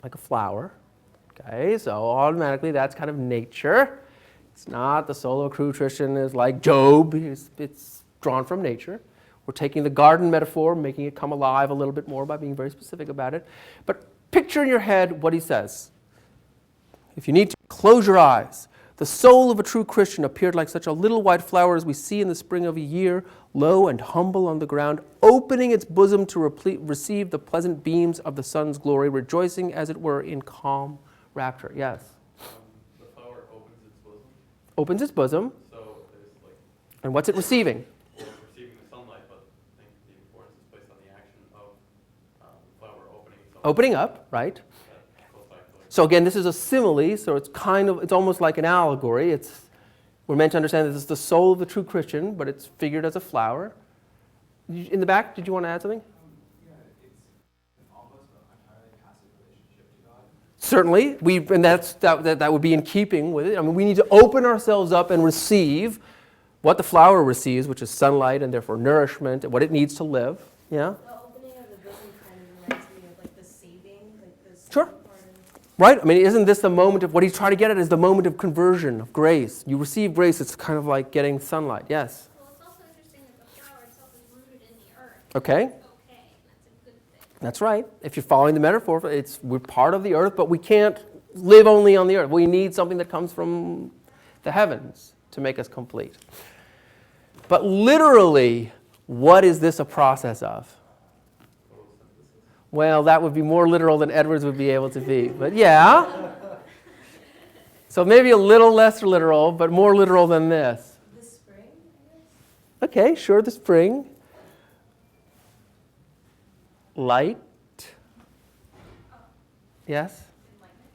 Like a flower. Okay, so automatically that's kind of nature. It's not the soul of a true Christian is like Job. It's drawn from nature. We're taking the garden metaphor, making it come alive a little bit more by being very specific about it. But picture in your head what he says. If you need to, close your eyes. The soul of a true Christian appeared like such a little white flower as we see in the spring of a year, low and humble on the ground, opening its bosom to receive the pleasant beams of the sun's glory, rejoicing as it were in calm rapture. Yes? The flower opens its bosom. Opens its bosom. So there's like, And what's it receiving? well, it's receiving the sunlight, but I think the importance is placed on the action of the flower opening itself. Opening up, right? That goes back to like, So again, this is a simile, so it's almost like an allegory. We're meant to understand that this is the soul of the true Christian, but it's figured as a flower. In the back, did you want to add something? Yeah, it's almost an entirely passive relationship to God. Certainly, and that would be in keeping with it. I mean, we need to open ourselves up and receive what the flower receives, which is sunlight and therefore nourishment, and what it needs to live. Yeah? The opening of the bosom kind of reminds me of like the saving, like the saving Sure. part of Right? I mean, isn't this the moment of, what he's trying to get at is the moment of conversion, of grace. You receive grace, it's kind of like getting sunlight. Yes? Well, it's also interesting that the flower itself is rooted in the earth. Okay. That's okay. That's a good thing. That's right. If you're following the metaphor, we're part of the earth, but we can't live only on the earth. We need something that comes from the heavens to make us complete. But literally, what is this a process of? Well, that would be more literal than Edwards would be able to be. But yeah. So maybe a little less literal, but more literal than this. the spring, I guess. Okay, sure, the spring. Light. Yes?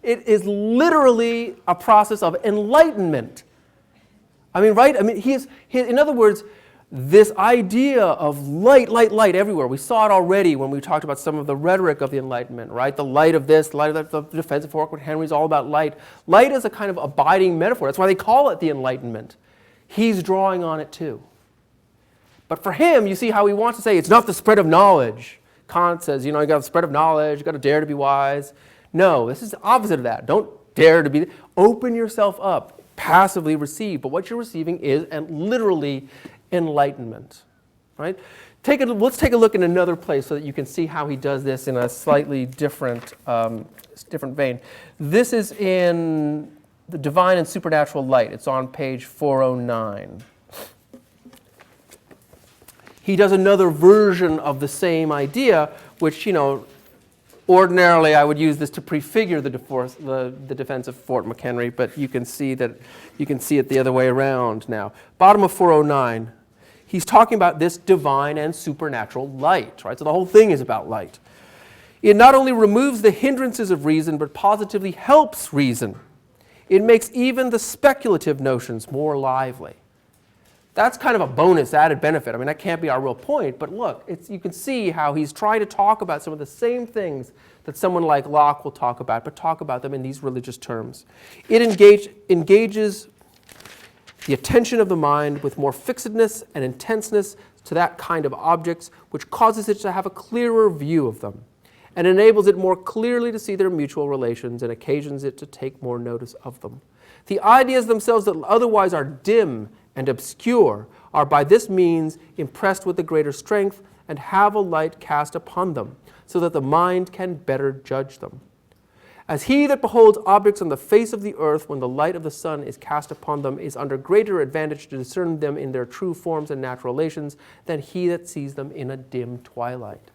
It is literally a process of enlightenment. I mean, right? I mean, in other words, this idea of light, light, light everywhere. We saw it already when we talked about some of the rhetoric of the Enlightenment, right? The light of this, the light of that, the defense of Fort McHenry is all about light. Light is a kind of abiding metaphor. That's why they call it the Enlightenment. He's drawing on it too. But for him, you see how he wants to say it's not the spread of knowledge. Kant says, you got the spread of knowledge, you got to dare to be wise. No, this is the opposite of that. Don't dare to be, open yourself up, passively receive. But what you're receiving is, and literally, enlightenment, right? Let's take a look in another place so that you can see how he does this in a slightly different vein. This is in the Divine and Supernatural Light. It's on page 409. He does another version of the same idea, which, ordinarily I would use this to prefigure the defense of Fort McHenry, but you can see it the other way around now. Bottom of 409. He's talking about this divine and supernatural light, right? So the whole thing is about light. It not only removes the hindrances of reason, but positively helps reason. It makes even the speculative notions more lively. That's kind of a bonus added benefit. I mean, that can't be our real point, but look, you can see how he's trying to talk about some of the same things that someone like Locke will talk about, but talk about them in these religious terms. It engages the attention of the mind with more fixedness and intenseness to that kind of objects, which causes it to have a clearer view of them, and enables it more clearly to see their mutual relations and occasions it to take more notice of them. The ideas themselves that otherwise are dim and obscure are by this means impressed with the greater strength and have a light cast upon them, so that the mind can better judge them. As he that beholds objects on the face of the earth when the light of the sun is cast upon them is under greater advantage to discern them in their true forms and natural relations than he that sees them in a dim twilight.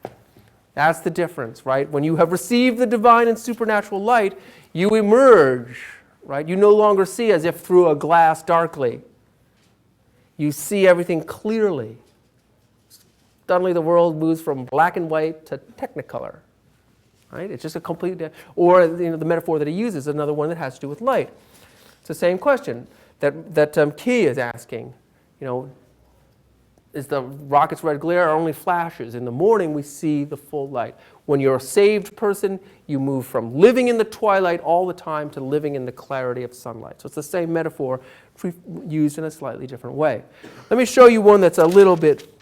That's the difference, right? When you have received the divine and supernatural light, you emerge, right? You no longer see as if through a glass darkly. You see everything clearly. Suddenly the world moves from black and white to technicolor. Right? It's just a complete, or the metaphor that he uses is another one that has to do with light. It's the same question that Key is asking. Is the rocket's red glare or only flashes? In the morning, we see the full light. When you're a saved person, you move from living in the twilight all the time to living in the clarity of sunlight. So it's the same metaphor used in a slightly different way. Let me show you one that's a little bit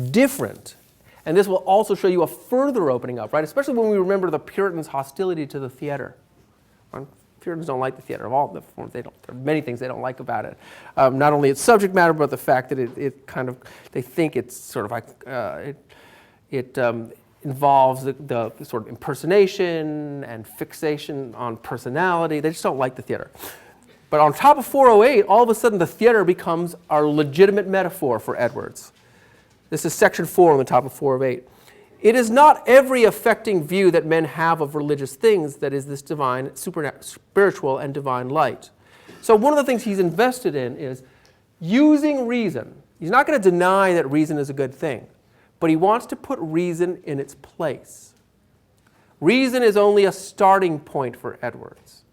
different. And this will also show you a further opening up, right? Especially when we remember the Puritans' hostility to the theater. Puritans don't like the theater of all the forms. There are many things they don't like about it. Not only its subject matter, but the fact that they think it's sort of like, it involves the sort of impersonation and fixation on personality. They just don't like the theater. But on top of 408, all of a sudden the theater becomes our legitimate metaphor for Edwards. This is section 4 on the top of 408. It is not every affecting view that men have of religious things that is this divine, spiritual, and divine light. So one of the things he's invested in is using reason. He's not going to deny that reason is a good thing, but he wants to put reason in its place. Reason is only a starting point for Edwards,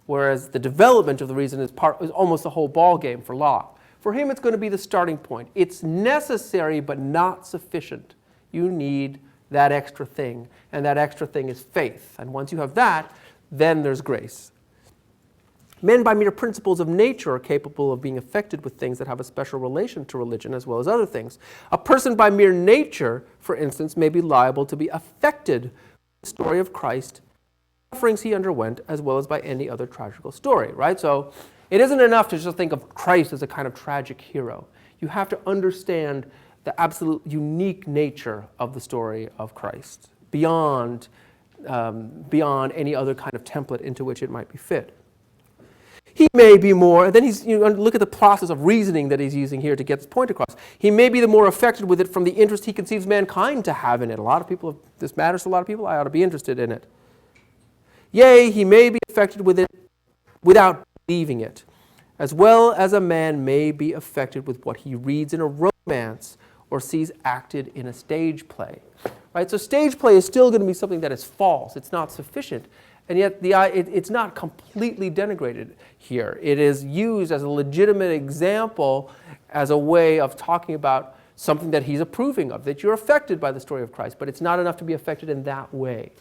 whereas the development of the reason is almost the whole ball game for Locke. For him, it's going to be the starting point. It's necessary, but not sufficient. You need that extra thing, and that extra thing is faith. And once you have that, then there's grace. Men, by mere principles of nature, are capable of being affected with things that have a special relation to religion as well as other things. A person by mere nature, for instance, may be liable to be affected by the story of Christ, sufferings he underwent, as well as by any other tragical story, right? So it isn't enough to just think of Christ as a kind of tragic hero. You have to understand the absolute unique nature of the story of Christ beyond any other kind of template into which it might be fit. He may be more, and then look at the process of reasoning that he's using here to get this point across. He may be the more affected with it from the interest he conceives mankind to have in it. A lot of people, if this matters to a lot of people, I ought to be interested in it. Yea, he may be affected with it without believing it, as well as a man may be affected with what he reads in a romance or sees acted in a stage play. Right? So stage play is still going to be something that is false. It's not sufficient. And yet it's not completely denigrated here. It is used as a legitimate example as a way of talking about something that he's approving of, that you're affected by the story of Christ, but it's not enough to be affected in that way.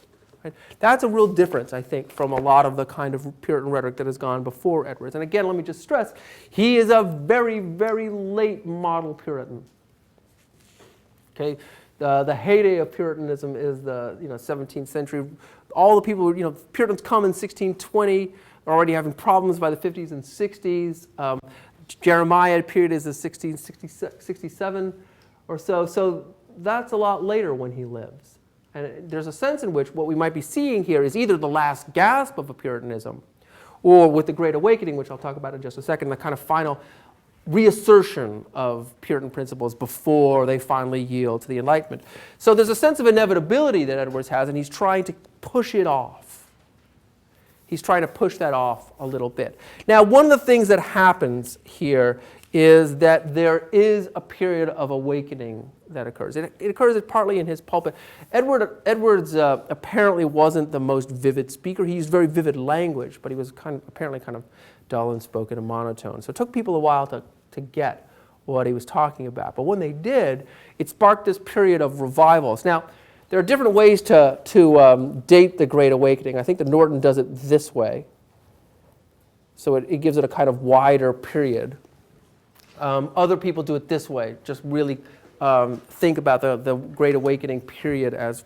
Right? That's a real difference, I think, from a lot of the kind of Puritan rhetoric that has gone before Edwards. And again, let me just stress, he is a very, very late model Puritan. Okay, the heyday of Puritanism is the 17th century. All the people, Puritans come in 1620, are already having problems by the 50s and 60s. Jeremiah period is the 1667 or so. So that's a lot later when he lives. And there's a sense in which what we might be seeing here is either the last gasp of a Puritanism, or with the Great Awakening, which I'll talk about in just a second, the kind of final reassertion of Puritan principles before they finally yield to the Enlightenment. So there's a sense of inevitability that Edwards has, and he's trying to push it off. He's trying to push that off a little bit. Now, one of the things that happens here is that there is a period of awakening that occurs. It occurs partly in his pulpit. Edwards apparently wasn't the most vivid speaker. He used very vivid language, but he was apparently kind of dull and spoken and monotone. So it took people a while to get what he was talking about. But when they did, it sparked this period of revivals. Now, there are different ways to date the Great Awakening. I think that Norton does it this way. So it gives it a kind of wider period. Other people do it this way, just really think about the Great Awakening period as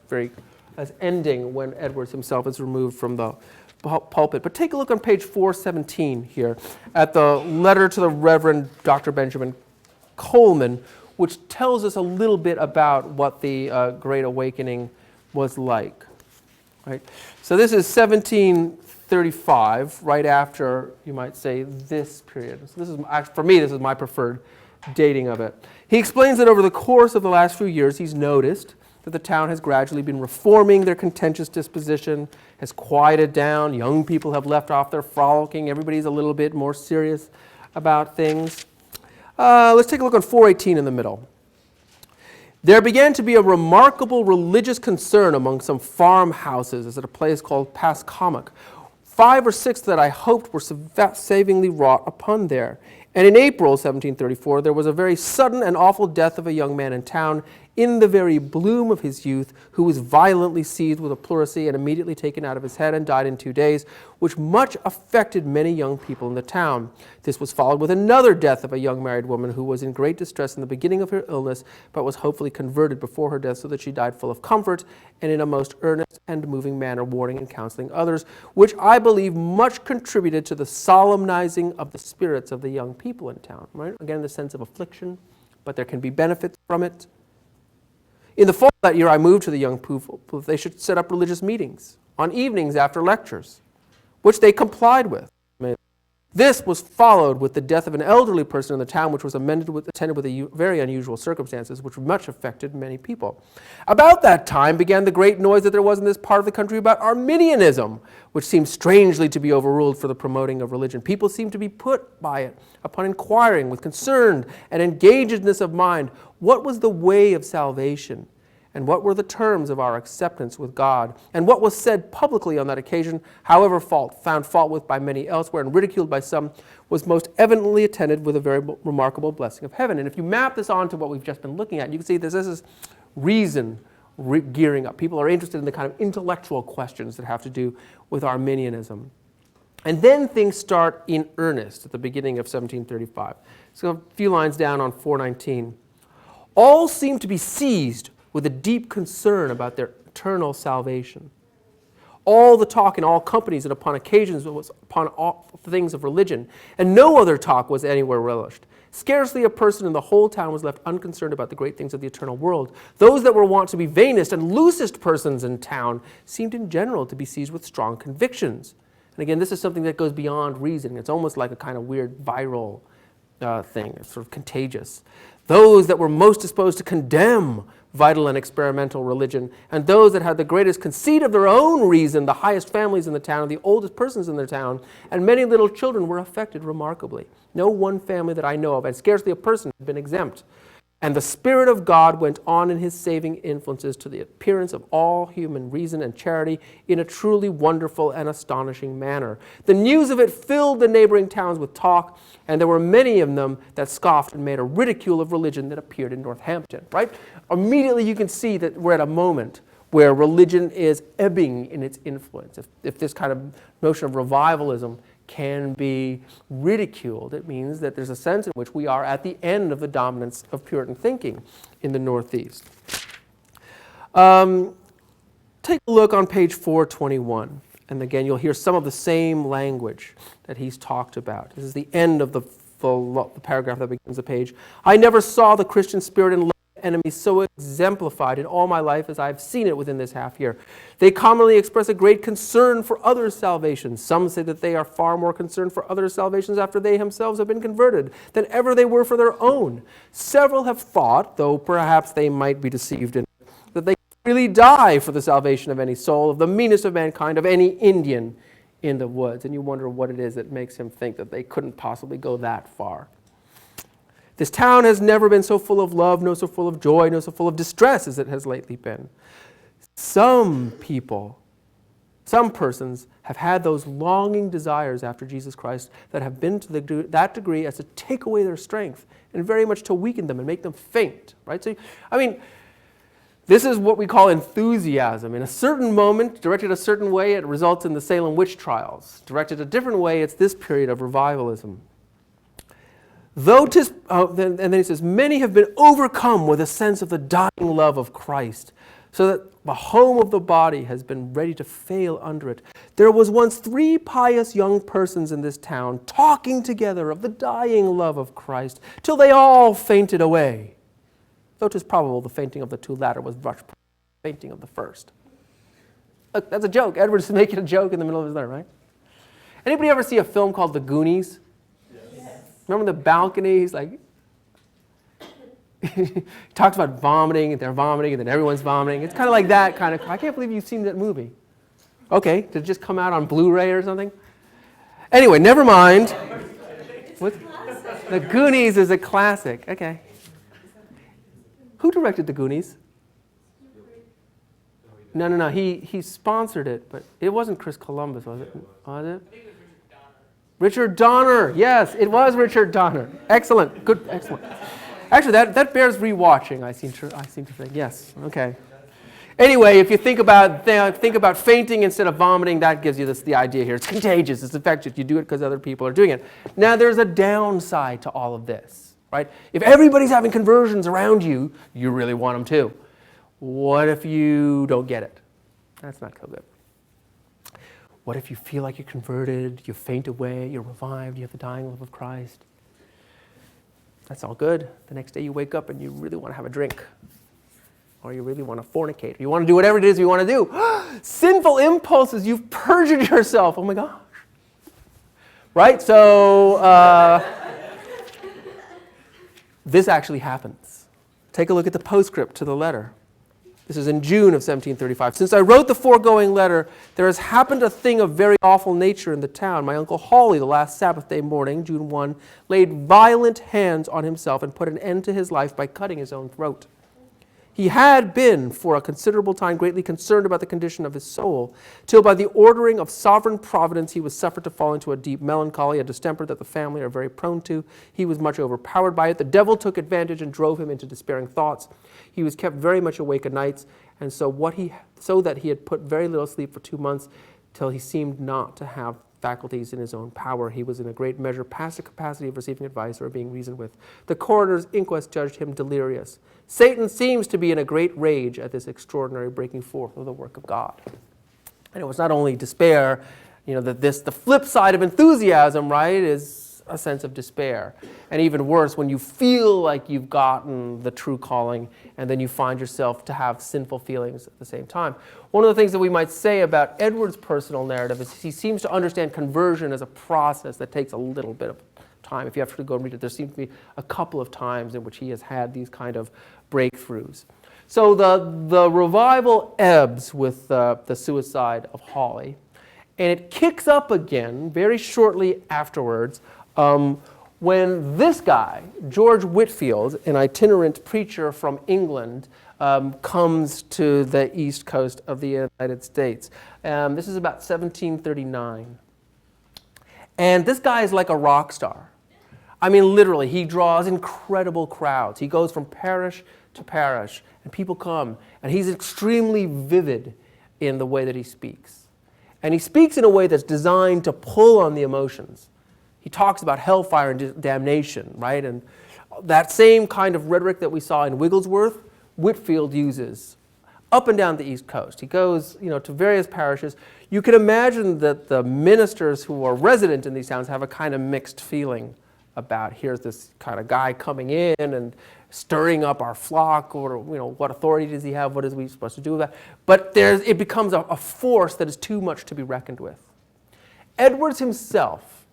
ending when Edwards himself is removed from the pulpit. But take a look on page 417 here at the letter to the Reverend Dr. Benjamin Coleman, which tells us a little bit about what the Great Awakening was like. Right? So this is 1735, right after, you might say, this period. So this is, for me, this is my preferred dating of it. He explains that over the course of the last few years, he's noticed that the town has gradually been reforming their contentious disposition, has quieted down, young people have left off their frolicking, everybody's a little bit more serious about things. Let's take a look on 418 in the middle. There began to be a remarkable religious concern among some farmhouses, as at a place called Pascomic. 5 or 6 that I hoped were savingly wrought upon there. And in April 1734, there was a very sudden and awful death of a young man in town, in the very bloom of his youth, who was violently seized with a pleurisy and immediately taken out of his head and died in 2 days, which much affected many young people in the town. This was followed with another death of a young married woman who was in great distress in the beginning of her illness, but was hopefully converted before her death, so that she died full of comfort and in a most earnest and moving manner, warning and counseling others, which I believe much contributed to the solemnizing of the spirits of the young people in town. Right? Again, the sense of affliction, but there can be benefits from it. In the fall of that year, I moved to the young people that they should set up religious meetings on evenings after lectures, which they complied with. This was followed with the death of an elderly person in the town, which was attended with very unusual circumstances, which much affected many people. About that time began the great noise that there was in this part of the country about Arminianism, which seemed strangely to be overruled for the promoting of religion. People seemed to be put by it upon inquiring with concerned and engagedness of mind what was the way of salvation, and what were the terms of our acceptance with God, and what was said publicly on that occasion, however found fault with by many elsewhere and ridiculed by some, was most evidently attended with a very remarkable blessing of heaven. And if you map this onto what we've just been looking at, you can see this is reason gearing up. People are interested in the kind of intellectual questions that have to do with Arminianism. And then things start in earnest at the beginning of 1735. So a few lines down on 419. All seem to be seized with a deep concern about their eternal salvation. All the talk in all companies and upon occasions was upon all things of religion, and no other talk was anywhere relished. Scarcely a person in the whole town was left unconcerned about the great things of the eternal world. Those that were wont to be vainest and loosest persons in town seemed in general to be seized with strong convictions. And again, this is something that goes beyond reasoning. It's almost like a kind of weird viral thing. It's sort of contagious. Those that were most disposed to condemn vital and experimental religion, and those that had the greatest conceit of their own reason, the highest families in the town, the oldest persons in their town, and many little children were affected remarkably. No one family that I know of, and scarcely a person, had been exempt. And the Spirit of God went on in his saving influences to the appearance of all human reason and charity in a truly wonderful and astonishing manner. The news of it filled the neighboring towns with talk, and there were many of them that scoffed and made a ridicule of religion that appeared in Northampton, right? Immediately you can see that we're at a moment where religion is ebbing in its influence. If this kind of notion of revivalism can be ridiculed, it means that there's a sense in which we are at the end of the dominance of Puritan thinking in the Northeast. Take a look on page 421. And again, you'll hear some of the same language that he's talked about. This is the end of the paragraph that begins the page. I never saw the Christian spirit and love of enemies so exemplified in all my life as I've seen it within this half year. They commonly express a great concern for others' salvations. Some say that they are far more concerned for others' salvations after they themselves have been converted than ever they were for their own. Several have thought, though perhaps they might be deceived in it, that they really die for the salvation of any soul, of the meanest of mankind, of any Indian in the woods. And you wonder what it is that makes him think that they couldn't possibly go that far. This town has never been so full of love, nor so full of joy, nor so full of distress as it has lately been. Some people, some persons have had those longing desires after Jesus Christ that have been to that degree as to take away their strength and very much to weaken them and make them faint, right? So, I mean, this is what we call enthusiasm. In a certain moment, directed a certain way, it results in the Salem witch trials. Directed a different way, it's this period of revivalism. And then he says, many have been overcome with a sense of the dying love of Christ, so that the home of the body has been ready to fail under it. There was once 3 pious young persons in this town talking together of the dying love of Christ, till they all fainted away. Though 'tis probable the fainting of the 2 latter was much the fainting of the first. Look, that's a joke. Edward's making a joke in the middle of his letter, right? Anybody ever see a film called The Goonies? Yes. Remember the balcony? He's like, he talks about vomiting, and they're vomiting, and then everyone's vomiting. It's kind of like that kind of. I can't believe you've seen that movie. Okay, did it just come out on Blu-ray or something? Anyway, never mind. What? The Goonies is a classic. Okay. Who directed The Goonies? No. He sponsored it, but it wasn't Chris Columbus, was it? Was it? Richard Donner. Yes, it was Richard Donner. Excellent. Good. Excellent. Actually, that bears rewatching. I seem to think. Yes. Okay. Anyway, if you think about fainting instead of vomiting, that gives you the idea here. It's contagious. It's infectious. You do it because other people are doing it. Now, there's a downside to all of this, right? If everybody's having conversions around you, you really want them to. What if you don't get it? That's not so good. What if you feel like you're converted, you faint away, you're revived, you have the dying love of Christ? That's all good. The next day you wake up and you really want to have a drink. Or you really want to fornicate. Or you want to do whatever it is you want to do. Sinful impulses, you've perjured yourself. Oh my gosh. Right? So, this actually happens. Take a look at the postscript to the letter. This is in June of 1735. Since I wrote the foregoing letter, there has happened a thing of very awful nature in the town. My uncle Hawley, the last Sabbath day morning, June 1, laid violent hands on himself and put an end to his life by cutting his own throat. He had been, for a considerable time, greatly concerned about the condition of his soul, till by the ordering of sovereign providence he was suffered to fall into a deep melancholy, a distemper that the family are very prone to. He was much overpowered by it. The devil took advantage and drove him into despairing thoughts. He was kept very much awake at nights, and so that he had put very little sleep for 2 months, till he seemed not to have faculties in his own power. He was in a great measure past the capacity of receiving advice or being reasoned with. The coroner's inquest judged him delirious. Satan seems to be in a great rage at this extraordinary breaking forth of the work of God. And it was not only despair, the flip side of enthusiasm, right, is a sense of despair. And even worse, when you feel like you've gotten the true calling and then you find yourself to have sinful feelings at the same time. One of the things that we might say about Edward's personal narrative is he seems to understand conversion as a process that takes a little bit of time. If you have to go and read it, there seems to be a couple of times in which he has had these kind of breakthroughs. So the revival ebbs with the suicide of Hawley, and it kicks up again very shortly afterwards when this guy, George Whitefield, an itinerant preacher from England, comes to the east coast of the United States. This is about 1739. And this guy is like a rock star. I mean, literally, he draws incredible crowds. He goes from parish to parish, and people come. And he's extremely vivid in the way that he speaks. And he speaks in a way that's designed to pull on the emotions. He talks about hellfire and damnation, right? And that same kind of rhetoric that we saw in Wigglesworth, Whitefield uses up and down the East Coast. He goes, to various parishes. You can imagine that the ministers who are resident in these towns have a kind of mixed feeling about, here's this kind of guy coming in and stirring up our flock, or what authority does he have? What is we supposed to do with that? But it becomes a force that is too much to be reckoned with. Edwards himself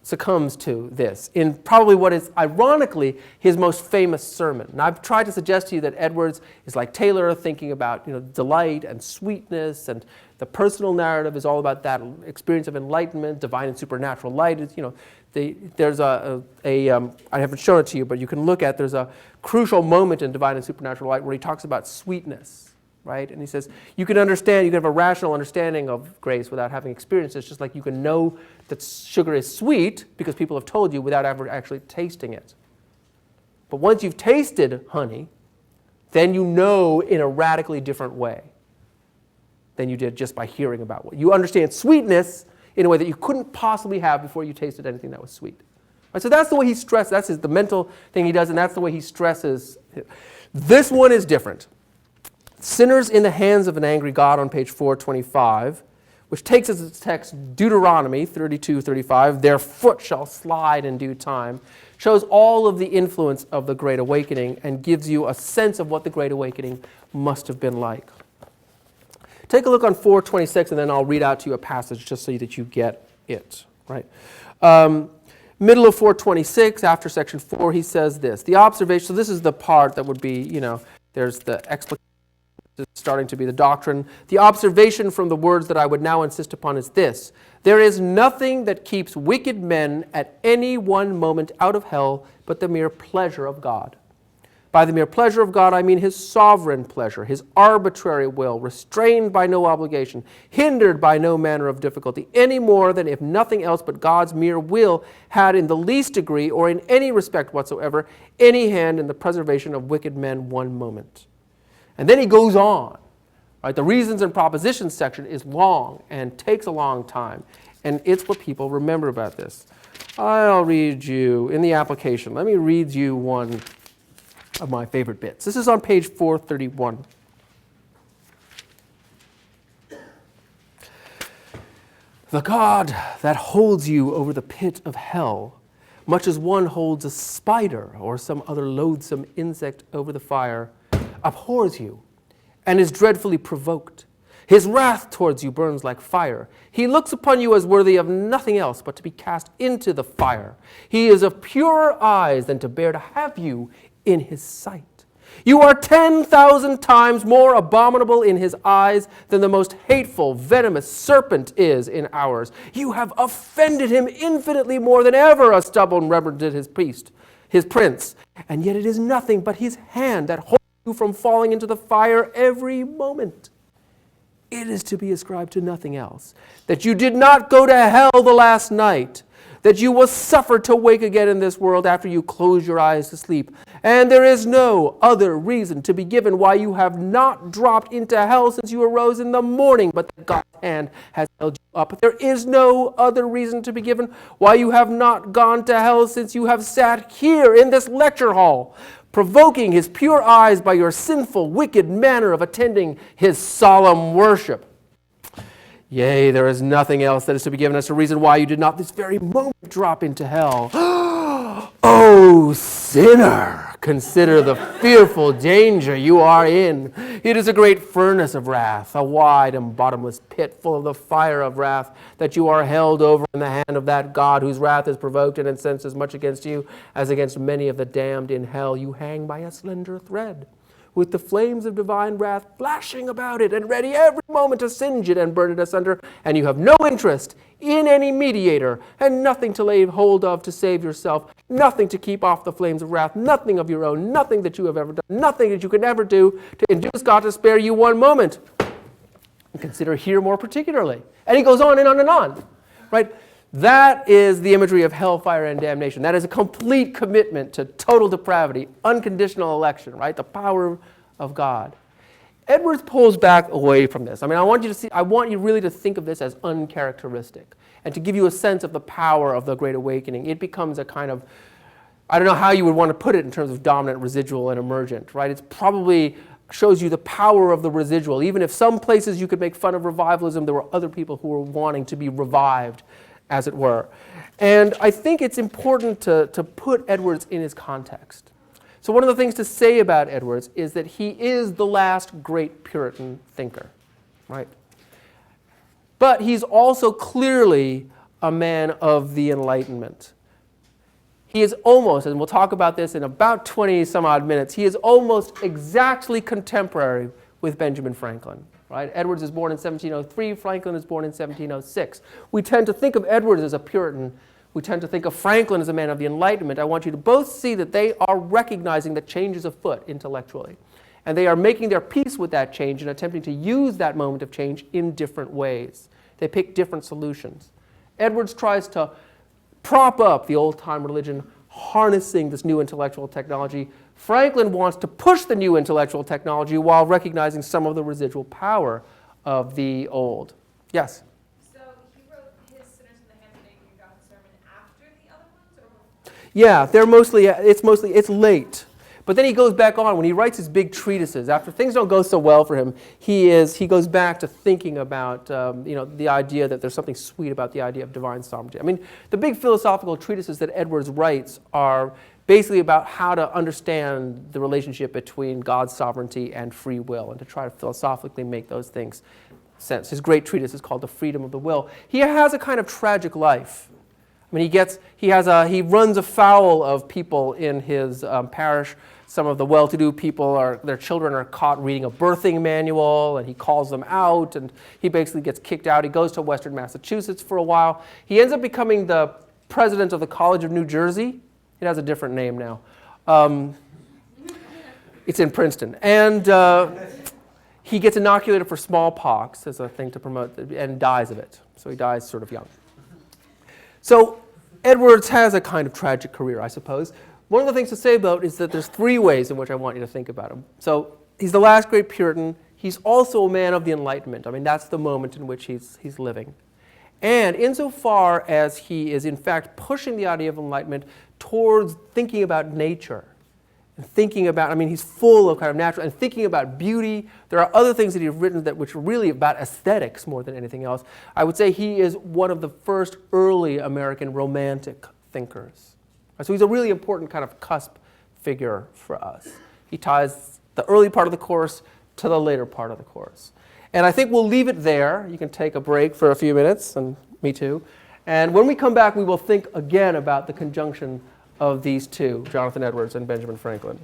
succumbs to this in probably what is ironically his most famous sermon. And I've tried to suggest to you that Edwards is like Taylor, thinking about delight and sweetness, and the personal narrative is all about that experience of enlightenment, divine and supernatural light. There's I haven't shown it to you, but you can look at, there's a crucial moment in divine and supernatural light where he talks about sweetness, right? And he says, you can have a rational understanding of grace without having experienced it. It's just like you can know that sugar is sweet because people have told you without ever actually tasting it. But once you've tasted honey, then you know in a radically different way than you did just by hearing about it. You understand sweetness in a way that you couldn't possibly have before you tasted anything that was sweet. Right, so that's the way he stresses, that's the mental thing he does, and that's the way he stresses. This one is different. Sinners in the hands of an angry God on page 425, which takes as its text Deuteronomy 32:35, their foot shall slide in due time, shows all of the influence of the Great Awakening and gives you a sense of what the Great Awakening must have been like. Take a look on 426, and then I'll read out to you a passage just so that you get it. Right? Middle of 426, after section 4, he says this. The observation, so this is the part that would be, there's the explication starting to be the doctrine. The observation from the words that I would now insist upon is this. There is nothing that keeps wicked men at any one moment out of hell but the mere pleasure of God. By the mere pleasure of God, I mean his sovereign pleasure, his arbitrary will, restrained by no obligation, hindered by no manner of difficulty, any more than if nothing else but God's mere will had in the least degree, or in any respect whatsoever, any hand in the preservation of wicked men one moment. And then he goes on. Right? The reasons and propositions section is long and takes a long time. And it's what people remember about this. I'll read you in the application. Let me read you one of my favorite bits. This is on page 431. The God that holds you over the pit of hell, much as one holds a spider or some other loathsome insect over the fire, abhors you and is dreadfully provoked. His wrath towards you burns like fire. He looks upon you as worthy of nothing else but to be cast into the fire. He is of purer eyes than to bear to have you in his sight. You are 10,000 times more abominable in his eyes than the most hateful, venomous serpent is in ours. You have offended him infinitely more than ever a stubborn rebel did his prince. And yet it is nothing but his hand that holds you from falling into the fire every moment. It is to be ascribed to nothing else, that you did not go to hell the last night, that you will suffer to wake again in this world after you close your eyes to sleep. And there is no other reason to be given why you have not dropped into hell since you arose in the morning, but that God's hand has held you up. There is no other reason to be given why you have not gone to hell since you have sat here in this lecture hall, provoking his pure eyes by your sinful, wicked manner of attending his solemn worship. Yea, there is nothing else that is to be given us a reason why you did not this very moment drop into hell. O sinner, consider the fearful danger you are in. It is a great furnace of wrath, a wide and bottomless pit full of the fire of wrath, that you are held over in the hand of that God whose wrath is provoked and incensed as much against you as against many of the damned in hell. You hang by a slender thread. with the flames of divine wrath flashing about it and ready every moment to singe it and burn it asunder, and you have no interest in any mediator, and nothing to lay hold of to save yourself, nothing to keep off the flames of wrath, nothing of your own, nothing that you have ever done, nothing that you could ever do to induce God to spare you one moment. And consider here more particularly. And he goes on and on and on, right? That is the imagery of hellfire and damnation. That is a complete commitment to total depravity, unconditional election, right? The power of God. Edwards pulls back away from this. I mean, I want you really to think of this as uncharacteristic and to give you a sense of the power of the Great Awakening. It becomes a kind of, I don't know how you would want to put it in terms of dominant, residual, and emergent, right? It's probably shows you the power of the residual. Even if some places you could make fun of revivalism, there were other people who were wanting to be revived, as it were. And I think it's important to put Edwards in his context. So one of the things to say about Edwards is that he is the last great Puritan thinker, right? But he's also clearly a man of the Enlightenment. He is almost, and we'll talk about this in about 20 some odd minutes, he is almost exactly contemporary with Benjamin Franklin. Right? Edwards is born in 1703, Franklin is born in 1706. We tend to think of Edwards as a Puritan. We tend to think of Franklin as a man of the Enlightenment. I want you to both see that they are recognizing that change is afoot intellectually. And they are making their peace with that change and attempting to use that moment of change in different ways. They pick different solutions. Edwards tries to prop up the old-time religion, harnessing this new intellectual technology. Franklin wants to push the new intellectual technology while recognizing some of the residual power of the old. Yes? So he wrote his Sinners in the Handmaiden and God's Sermon after the other ones? Or? Yeah, it's late. But then he goes back on, when he writes his big treatises, after things don't go so well for him, he goes back to thinking about the idea that there's something sweet about the idea of divine sovereignty. I mean, the big philosophical treatises that Edwards writes are basically about how to understand the relationship between God's sovereignty and free will, and to try to philosophically make those things sense. His great treatise is called The Freedom of the Will. He has a kind of tragic life. I mean, he runs afoul of people in his parish. Some of the well-to-do people, their children are caught reading a birthing manual, and he calls them out, and he basically gets kicked out. He goes to Western Massachusetts for a while. He ends up becoming the president of the College of New Jersey. It has a different name now. It's in Princeton. And he gets inoculated for smallpox as a thing to promote, and dies of it. So he dies sort of young. So Edwards has a kind of tragic career, I suppose. One of the things to say about it is that there's three ways in which I want you to think about him. So he's the last great Puritan. He's also a man of the Enlightenment. I mean, that's the moment in which he's living. And insofar as he is, in fact, pushing the idea of enlightenment towards thinking about nature, and thinking about, I mean, he's full of kind of natural, and thinking about beauty. There are other things that he's written which are really about aesthetics more than anything else. I would say he is one of the first early American romantic thinkers. So he's a really important kind of cusp figure for us. He ties the early part of the course to the later part of the course. And I think we'll leave it there. You can take a break for a few minutes, and me too. And when we come back, we will think again about the conjunction of these two, Jonathan Edwards and Benjamin Franklin.